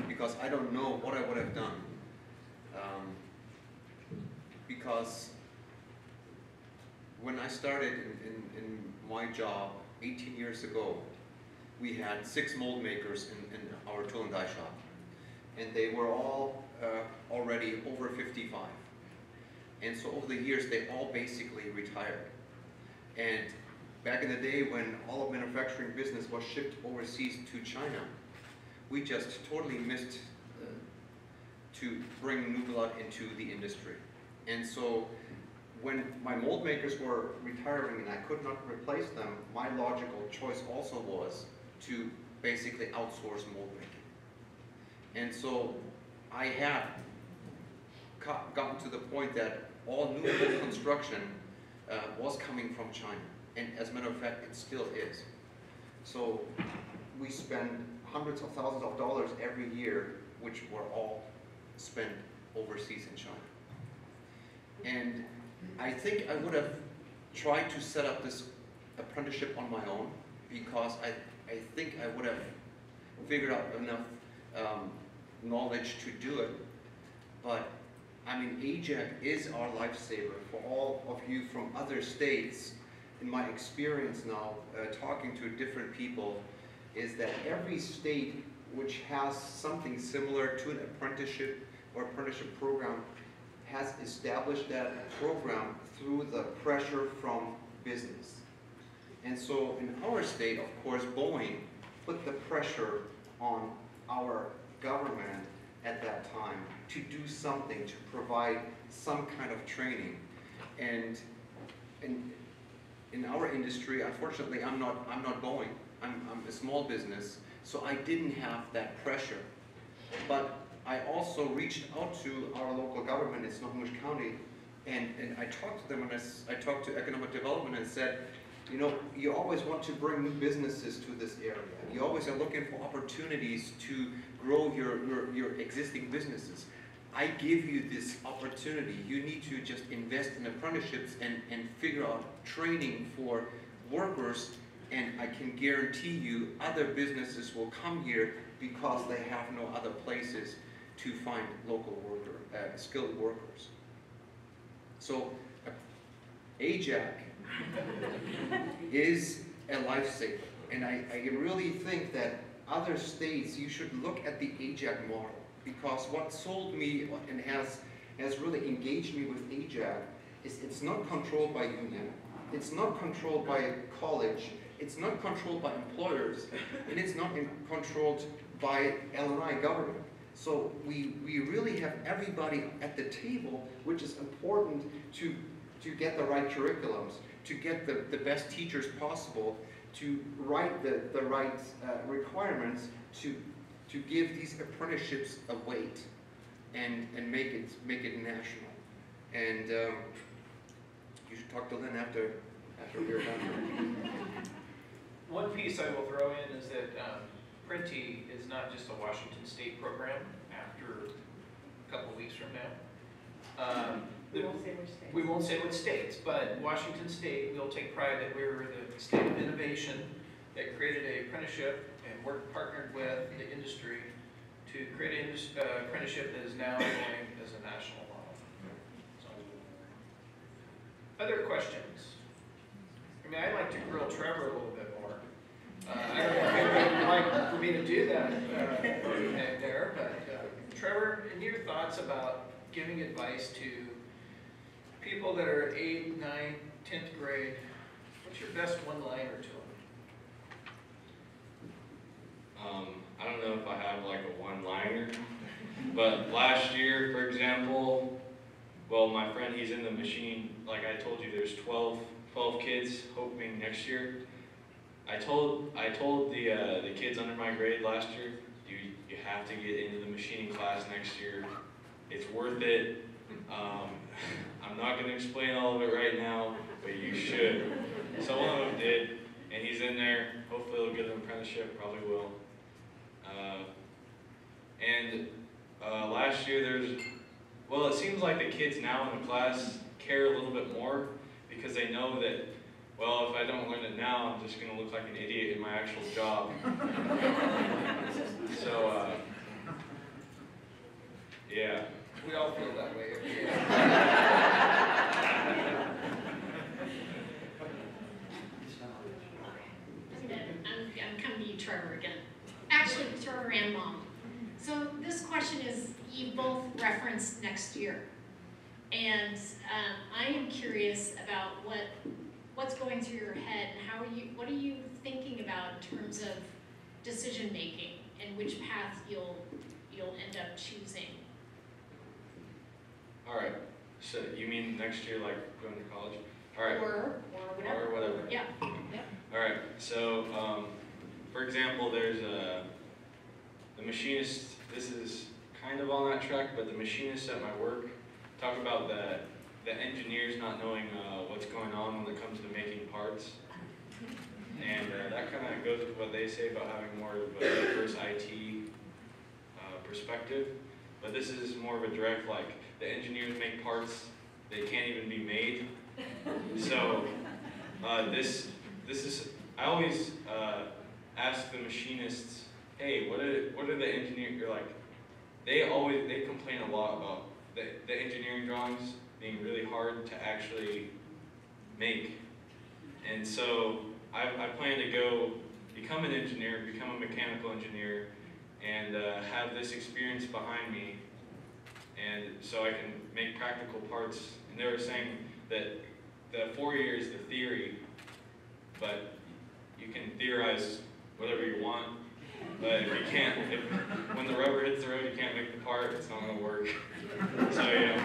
because I don't know what I would have done. Because when I started in my job 18 years ago, we had 6 mold makers in our tool and die shop, and they were all already over 55. And so over the years, they all basically retired. And back in the day when all of manufacturing business was shipped overseas to China, we just totally missed to bring new blood into the industry. And so when my mold makers were retiring and I could not replace them, my logical choice also was to basically outsource mold making. And so I have gotten to the point that all new mold construction was coming from China. And as a matter of fact, it still is. So we spend hundreds of thousands of dollars every year, which were all spent overseas in China. And I think I would have tried to set up this apprenticeship on my own, because I think I would have figured out enough knowledge to do it. But I mean, AJAC is our lifesaver for all of you from other states. In my experience now, talking to different people, is that every state which has something similar to an apprenticeship or apprenticeship program has established that program through the pressure from business. And so in our state, of course, Boeing put the pressure on our government at that time to do something, to provide some kind of training. And in our industry, unfortunately, I'm not Boeing. I'm a small business, so I didn't have that pressure. But I also reached out to our local government in Snohomish County, and I talked to them, and I talked to economic development and said, you always want to bring new businesses to this area. You always are looking for opportunities to grow your existing businesses. I give you this opportunity. You need to just invest in apprenticeships and figure out training for workers, and I can guarantee you other businesses will come here because they have no other places to find local skilled workers. So AJAC is a lifesaver, and I really think that other states, you should look at the AJAC model, because what sold me and has really engaged me with AJAC is it's not controlled by union, it's not controlled by college, it's not controlled by employers, and it's not controlled by L&I government. So we really have everybody at the table, which is important to get the right curriculums, to get the best teachers possible, to write the right requirements, to to give these apprenticeships a weight and make it national. And you should talk to Lynn after we're done. One piece I will throw in is that Printy is not just a Washington State program after a couple weeks from now. We won't say which states. We won't say which states, but Washington State, we'll take pride that we're the state of innovation that created an apprenticeship and partnered with the industry to create an apprenticeship that is now going as a national model. So, other questions? I mean, I'd like to grill Trevor a little bit more. I don't know if you'd like for me to do that there, but Trevor, in your thoughts about giving advice to people that are 8th, 9th, 10th grade, what's your best one-liner to them? I don't know if I have like a one-liner, but last year, for example, well, my friend, he's in the machine, like I told you, there's 12 kids hoping next year. I told the kids under my grade last year, you have to get into the machining class next year. It's worth it. I'm not going to explain all of it right now, but you should. So one of them did, and he's in there. Hopefully he'll get an apprenticeship, probably will. Last year well, it seems like the kids now in the class care a little bit more because they know that, well, if I don't learn it now, I'm just going to look like an idiot in my actual job. So, yeah. We all feel that way. I'm coming to you, Trevor, again. Actually, Trevor and Mom. So this question is, you both referenced next year. And I am curious about what's going through your head and what are you thinking about in terms of decision making and which path you'll end up choosing. All right. So you mean next year, like going to college? All right. Or whatever. Or whatever. Yeah. All right. So, for example, there's the machinist. This is kind of on that track, but the machinists at my work talk about the engineers not knowing what's going on when it comes to making parts. And that kind of goes with what they say about having more of a diverse IT perspective. But this is more of a direct, like, the engineers make parts that can't even be made. So this is, I always ask the machinists, hey, what are the engineers, you're like, they complain a lot about the engineering drawings being really hard to actually make. And so I plan to go become an engineer, become a mechanical engineer, and have this experience behind me, and so I can make practical parts. And they were saying that the 4 years is the theory, but you can theorize whatever you want. But if you can't, when the rubber hits the road, you can't make the part, it's not going to work. So, yeah.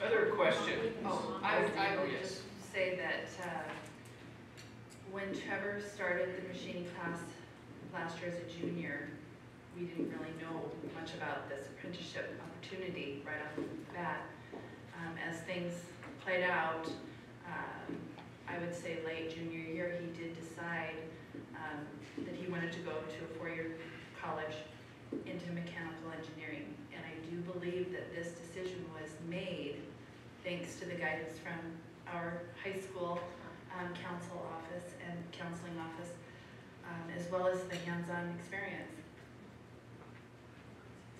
Other question? Oh, I would just say that when Trevor started the machining class last year as a junior, we didn't really know much about this apprenticeship opportunity right off the bat. As things played out, I would say late junior year, he did decide that he wanted to go to a 4-year college into mechanical engineering. And I do believe that this decision was made thanks to the guidance from our high school council office and counseling office, as well as the hands-on experience.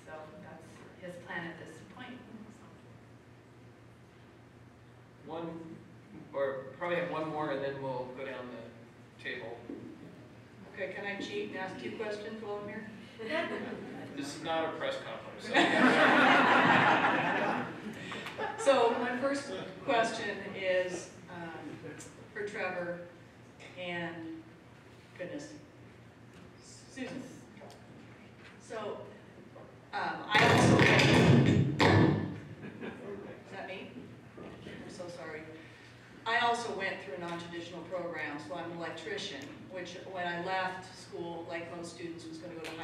So that's his plan at this point. One, or probably have one more, and then we'll go down the table. Okay, can I cheat and ask 2 questions while I'm here? This is not a press conference. So my first question is for Trevor and, goodness, Susan. So I also, is that me? I'm so sorry. I also went through a non-traditional additional programs. So I'm an electrician, which when I left school, like most students, was going to go to a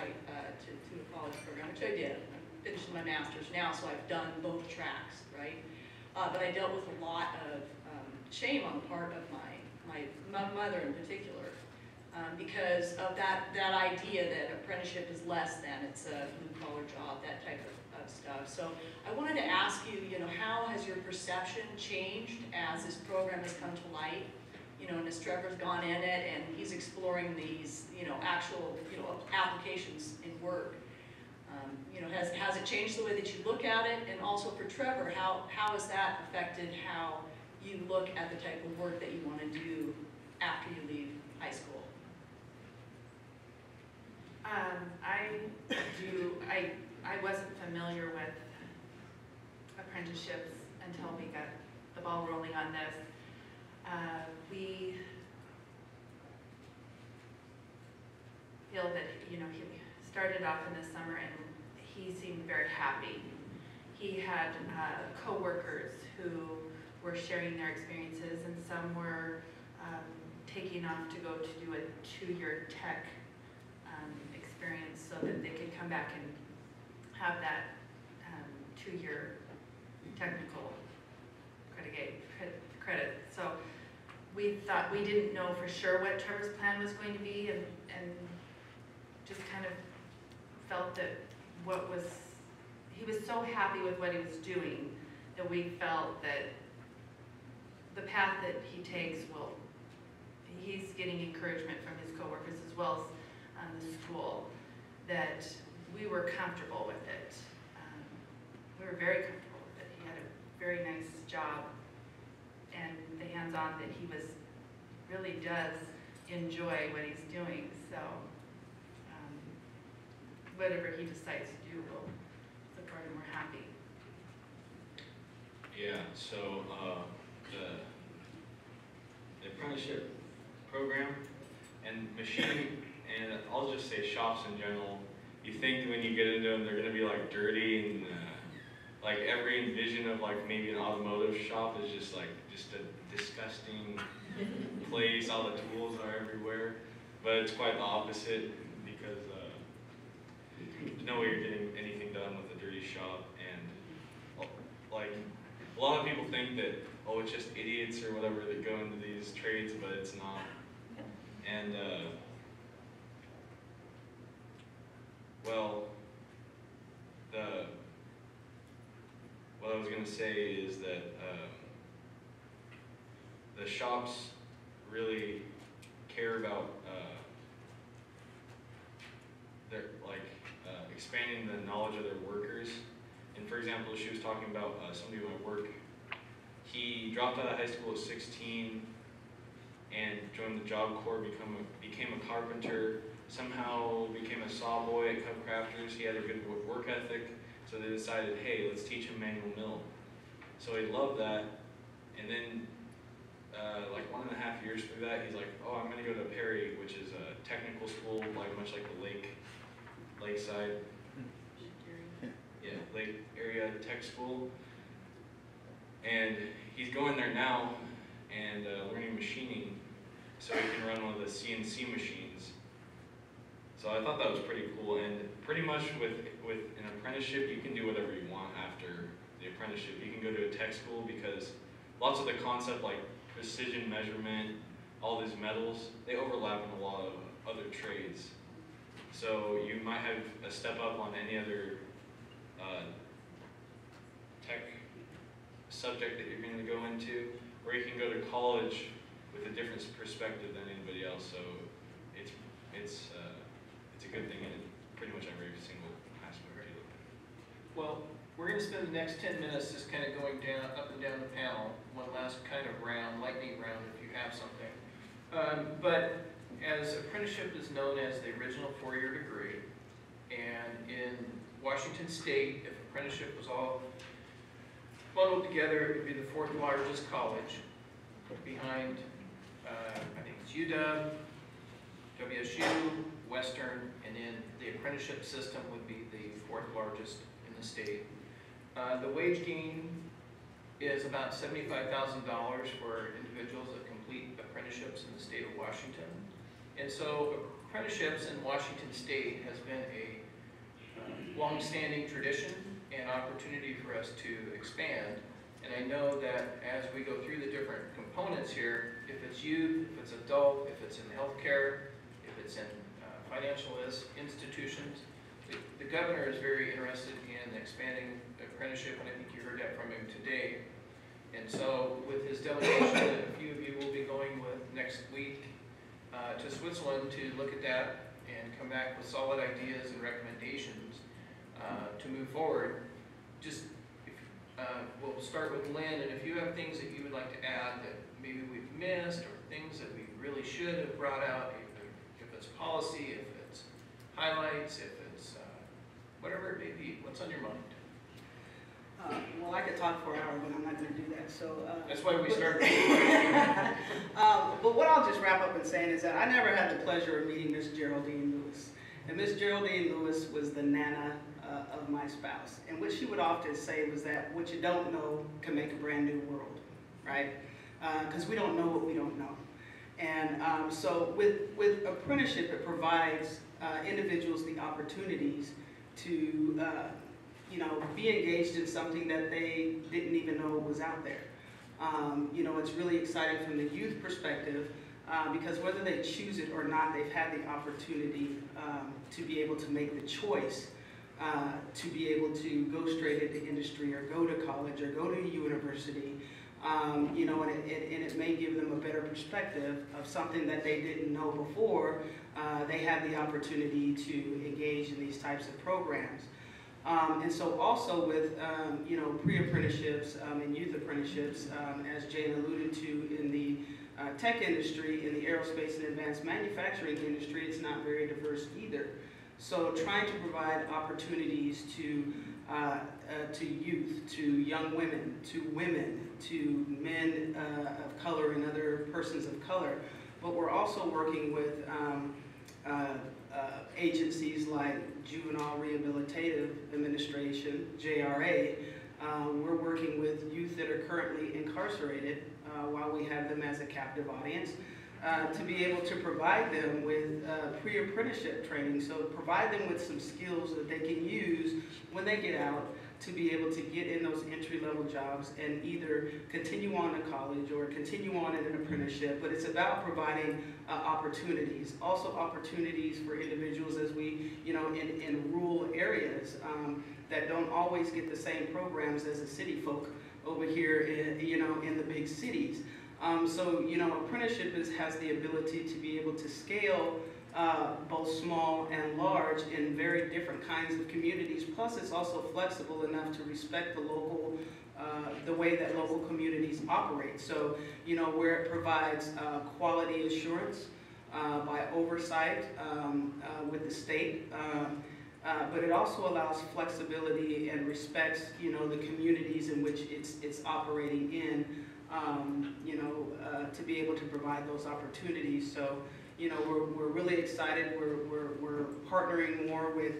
college program, which I did. I'm finishing my master's now, so I've done both tracks, right? But I dealt with a lot of shame on the part of my mother in particular, because of that idea that apprenticeship is less than, it's a blue-collar job, that type of stuff. So I wanted to ask you, how has your perception changed as this program has come to light? And as Trevor's gone in it and he's exploring these, actual, applications in work. Has it changed the way that you look at it? And also for Trevor, how has that affected how you look at the type of work that you want to do after you leave high school? I wasn't familiar with apprenticeships until we got the ball rolling on this. We feel that, he started off in the summer and he seemed very happy. He had co-workers who were sharing their experiences, and some were taking off to go to do a 2-year tech experience so that they could come back and have that 2-year technical credit. So we thought, we didn't know for sure what Trevor's plan was going to be, and just kind of felt that he was so happy with what he was doing that we felt that the path that he takes he's getting encouragement from his coworkers as well as the school, that we were comfortable with it. We were very comfortable with it. He had a very nice job, and the hands-on that he really does enjoy what he's doing. So whatever he decides to do will support him. We're happy. Yeah, so the apprenticeship program and machining, and I'll just say shops in general, you think when you get into them they're going to be like dirty and like every envision of like maybe an automotive shop is just a disgusting place. All the tools are everywhere, but it's quite the opposite, because there's no way you're getting anything done with a dirty shop. And like a lot of people think that, oh, it's just idiots or whatever that go into these trades, but it's not. And what I was going to say is that the shops really care about expanding the knowledge of their workers. And for example, she was talking about somebody who I work. He dropped out of high school at 16 and joined the Job Corps, became a carpenter, somehow became a saw boy at Cub Crafters. He had a good work ethic, so they decided, hey, let's teach him manual mill. So he loved that, and then like 1.5 years through that, he's like, oh, I'm gonna go to Perry, which is a technical school, much like the lakeside, lake area tech school. And he's going there now and learning machining so he can run one of the CNC machines. So I thought that was pretty cool. And pretty much with an apprenticeship, you can do whatever you want after the apprenticeship. You can go to a tech school, because lots of the concept like precision measurement, all these metals, they overlap in a lot of other trades. So you might have a step up on any other tech subject that you're going to go into, or you can go to college with a different perspective than anybody else. So it's a good thing in pretty much every single aspect. Well, we're going to spend the next 10 minutes just kind of going up and down the panel, one last kind of round, lightning round if you have something. But as apprenticeship is known as the original 4-year degree, and in Washington State, if apprenticeship was all bundled together, it would be the 4th largest college behind, I think it's UW, WSU, Western, and then the apprenticeship system would be the 4th largest in the state. The wage gain is about $75,000 for individuals that complete complete apprenticeships in the state of Washington. And so apprenticeships in Washington State has been a long-standing tradition and opportunity for us to expand. And I know that as we go through the different components here, if it's youth, if it's adult, if it's in healthcare, if it's in financial institutions, the governor is very interested in expanding apprenticeship, and I think you heard that from him today. And so with his delegation that a few of you will be going with next week to Switzerland to look at that and come back with solid ideas and recommendations to move forward. Just we'll start with Lynn, and if you have things that you would like to add that maybe we've missed, or things that we really should have brought out, if it's policy, if it's highlights, if it's whatever it may be, what's on your mind? Well, I could talk for an hour, but I'm not going to do that. So that's why we started. But what I'll just wrap up in saying is that I never had the pleasure of meeting Miss Geraldine Lewis. And Miss Geraldine Lewis was the nana of my spouse. And what she would often say was that what you don't know can make a brand new world, right? Because we don't know what we don't know. And so with apprenticeship, it provides individuals the opportunities to be engaged in something that they didn't even know was out there. It's really exciting from the youth perspective because whether they choose it or not, they've had the opportunity to be able to make the choice to be able to go straight into industry or go to college or go to a university, and it may give them a better perspective of something that they didn't know before. They had the opportunity to engage in these types of programs. And so also with, pre-apprenticeships and youth apprenticeships, as Jane alluded to in the tech industry, in the aerospace and advanced manufacturing industry, it's not very diverse either. So trying to provide opportunities to youth, to young women, to men of color and other persons of color. But we're also working with agencies like Juvenile Rehabilitative Administration, JRA. We're working with youth that are currently incarcerated while we have them as a captive audience to be able to provide them with pre-apprenticeship training. So provide them with some skills that they can use when they get out to be able to get in those entry-level jobs and either continue on to college or continue on in an apprenticeship. But it's about providing opportunities. Also opportunities for individuals as we, in rural areas that don't always get the same programs as the city folk over here in the big cities. Apprenticeship has the ability to be able to scale both small and large in very different kinds of communities. Plus, it's also flexible enough to respect the local, the way that local communities operate. So, where it provides quality assurance by oversight with the state, but it also allows flexibility and respects, the communities in which it's operating in, to be able to provide those opportunities. So, we're really excited. We're partnering more with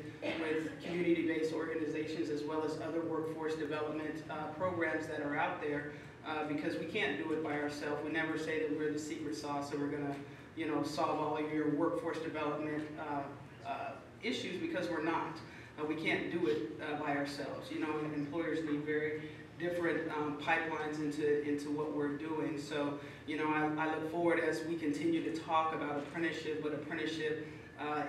community-based organizations as well as other workforce development programs that are out there because we can't do it by ourselves. We never say that we're the secret sauce and we're going to, solve all your workforce development issues because we're not. We can't do it by ourselves. And employers need very different pipelines into what we're doing. So, I look forward as we continue to talk about apprenticeship, but apprenticeship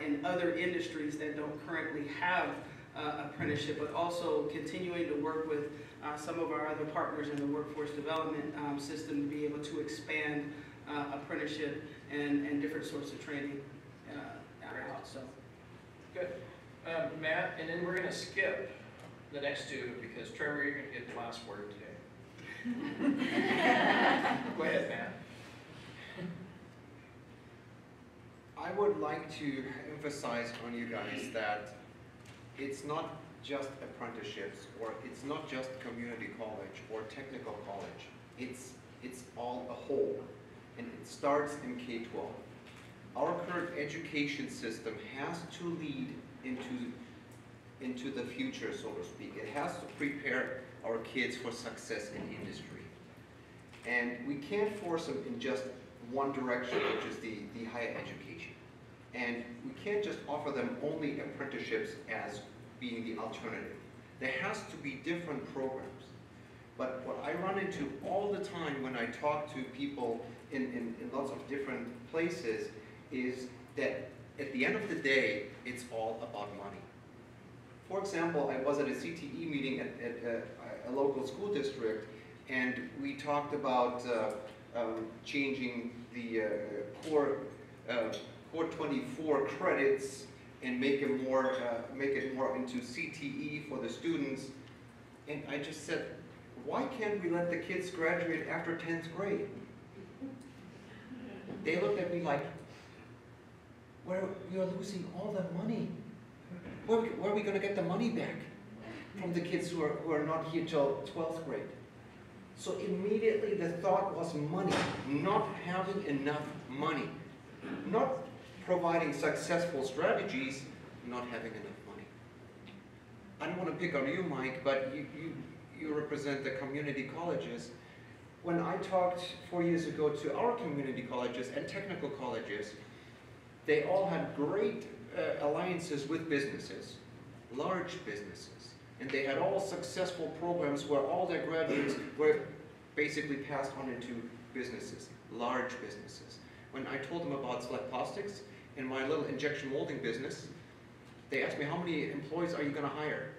in other industries that don't currently have apprenticeship, but also continuing to work with some of our other partners in the workforce development system to be able to expand apprenticeship and different sorts of training out. So. Good. Matt, and then we're going to skip the next two because Trevor, you're going to get the last word today. Go ahead, Matt. I would like to emphasize on you guys that it's not just apprenticeships or it's not just community college or technical college. It's all a whole, and it starts in K-12. Our current education system has to lead into the future, so to speak. It has to prepare our kids for success in industry. And we can't force them in just one direction, which is the higher education. And we can't just offer them only apprenticeships as being the alternative. There has to be different programs. But what I run into all the time when I talk to people in lots of different places is that at the end of the day, it's all about money. For example, I was at a CTE meeting at a local school district, and we talked about changing the core 24 credits and make it more into CTE for the students. And I just said, why can't we let the kids graduate after 10th grade? They looked at me like, we are losing all the money. Where are we going to get the money back from the kids who are not here till 12th grade? So immediately the thought was money, not having enough money, not providing successful strategies, not having enough money. I don't want to pick on you, Mike, but you represent the community colleges. When I talked 4 years ago to our community colleges and technical colleges, they all had great alliances with businesses, large businesses. And they had all successful programs where all their graduates were basically passed on into businesses, large businesses. When I told them about Select Plastics and my little injection molding business, they asked me, how many employees are you going to hire?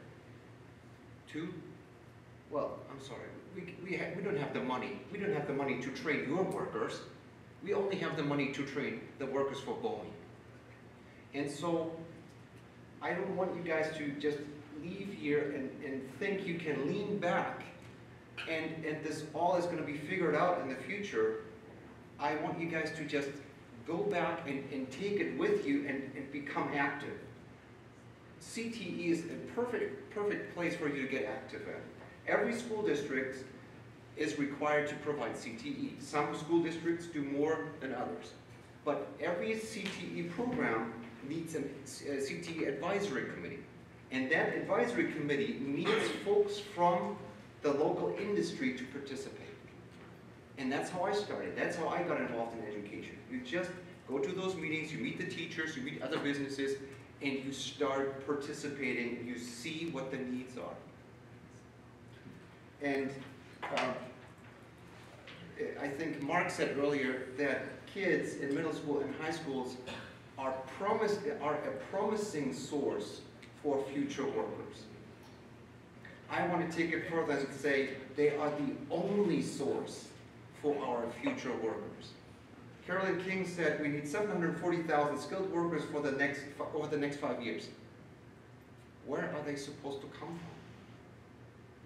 2? Well, I'm sorry, we don't have the money. We don't have the money to train your workers. We only have the money to train the workers for Boeing. And so I don't want you guys to just leave here and think you can lean back and this all is going to be figured out in the future. I want you guys to just go back and take it with you and become active. CTE is a perfect place for you to get active at. Every school district is required to provide CTE. Some school districts do more than others. But every CTE program needs a CTE advisory committee. And that advisory committee needs folks from the local industry to participate. And that's how I started. That's how I got involved in education. You just go to those meetings, you meet the teachers, you meet other businesses, and you start participating, you see what the needs are. And I think Mark said earlier that kids in middle school and high schools are a promising source for future workers. I want to take it further and say they are the only source for our future workers. Carolyn King said we need 740,000 skilled workers for over the next 5 years. Where are they supposed to come from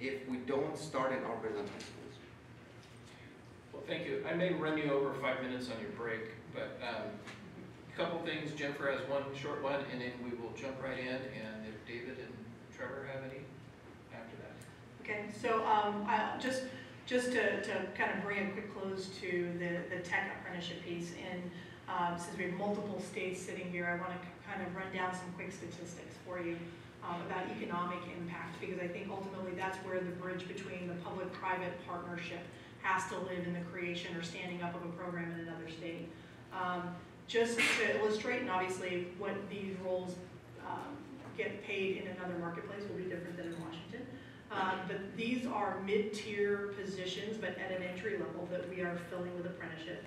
if we don't start in our middle and high schools? Well, thank you. I may run you over 5 minutes on your break, but a couple things. Jennifer has one short one, and then we will jump right in. And if David and Trevor have any after that. Okay, so just to kind of bring a quick close to the tech apprenticeship piece, and since we have multiple states sitting here, I want to kind of run down some quick statistics for you about economic impact, because I think ultimately that's where the bridge between the public-private partnership has to live in the creation or standing up of a program in another state. Just to illustrate, and obviously what these roles get paid in another marketplace will be different than in Washington. But these are mid-tier positions, but at an entry level that we are filling with apprenticeship.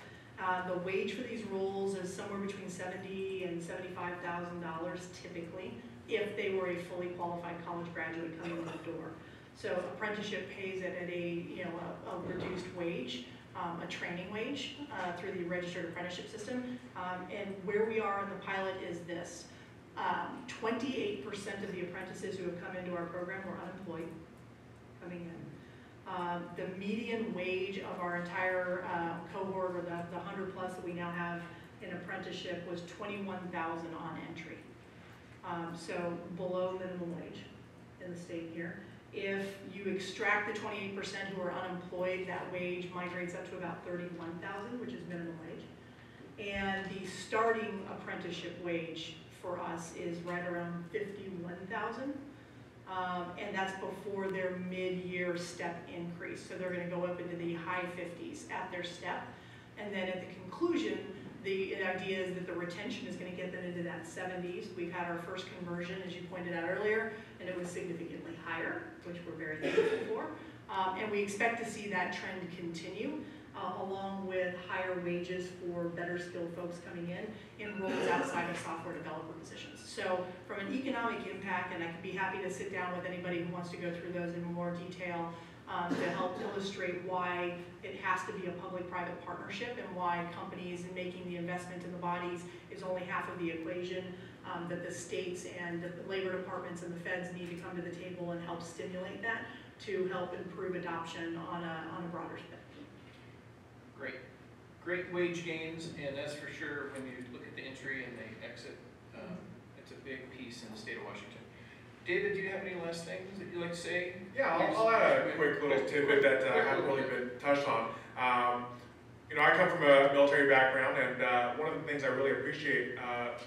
The wage for these roles is somewhere between $70,000 and $75,000 typically, if they were a fully qualified college graduate coming in the door. So apprenticeship pays it at a reduced wage, a training wage through the registered apprenticeship system. And where we are in the pilot is this: 28% of the apprentices who have come into our program were unemployed coming in. The median wage of our entire cohort, or the 100 plus that we now have in apprenticeship, was $21,000 on entry. So below minimum wage in the state here. If you extract the 28% who are unemployed, that wage migrates up to about $31,000, which is minimum wage. And the starting apprenticeship wage for us is right around $51,000. And that's before their mid-year step increase. So they're going to go up into the high 50s at their step. And then at the conclusion, the idea is that the retention is going to get them into that 70s. We've had our first conversion, as you pointed out earlier, and it was significantly higher, which we're very thankful for. And we expect to see that trend continue, along with higher wages for better skilled folks coming in roles outside of software developer positions. So from an economic impact, and I could be happy to sit down with anybody who wants to go through those in more detail, to help illustrate why it has to be a public-private partnership and why companies in making the investment in the bodies is only half of the equation, that the states and the labor departments and the feds need to come to the table and help stimulate that to help improve adoption on a broader spectrum. Great. Great wage gains, and that's for sure when you look at the entry and the exit, it's a big piece in the state of Washington. David, do you have any last things that you'd like to say? Yeah, I'll add a quick little tidbit that hasn't really been touched on. You know, I come from a military background, and one of the things I really appreciate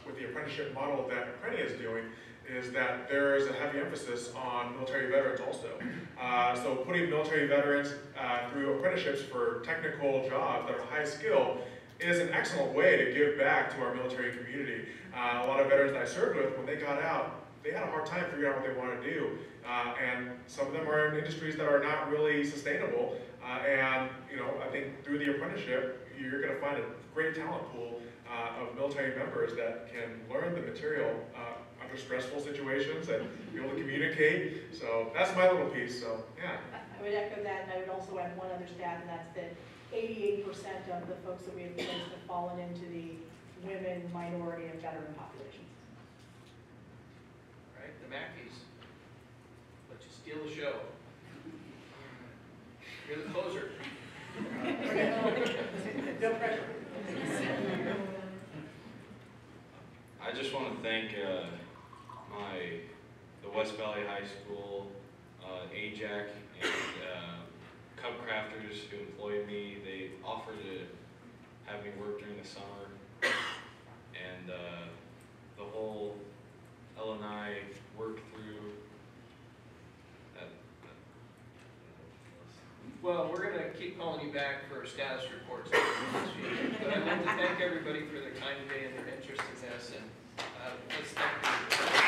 with the apprenticeship model that Apprenti is doing is that there is a heavy emphasis on military veterans also. So putting military veterans through apprenticeships for technical jobs that are high skill is an excellent way to give back to our military community. A lot of veterans that I served with, when they got out, they had a hard time figuring out what they want to do. And some of them are in industries that are not really sustainable. And you know, I think through the apprenticeship, you're going to find a great talent pool of military members that can learn the material under stressful situations and be able to communicate. So that's my little piece. So yeah. I would echo that, and I would also add one other stat, and that's that 88% of the folks that we have placed have fallen into the women, minority, and veteran populations. All right, the Mackeys. Let you steal the show. You're the closer. No pressure. I just want to thank the West Valley High School, AJAC, and Cub Crafters who employed me. They offered to have me work during the summer, and the whole L&I work through. Well, we're going to keep calling you back for status reports. But I'd like to thank everybody for their time today and their interest in this. And let's thank you.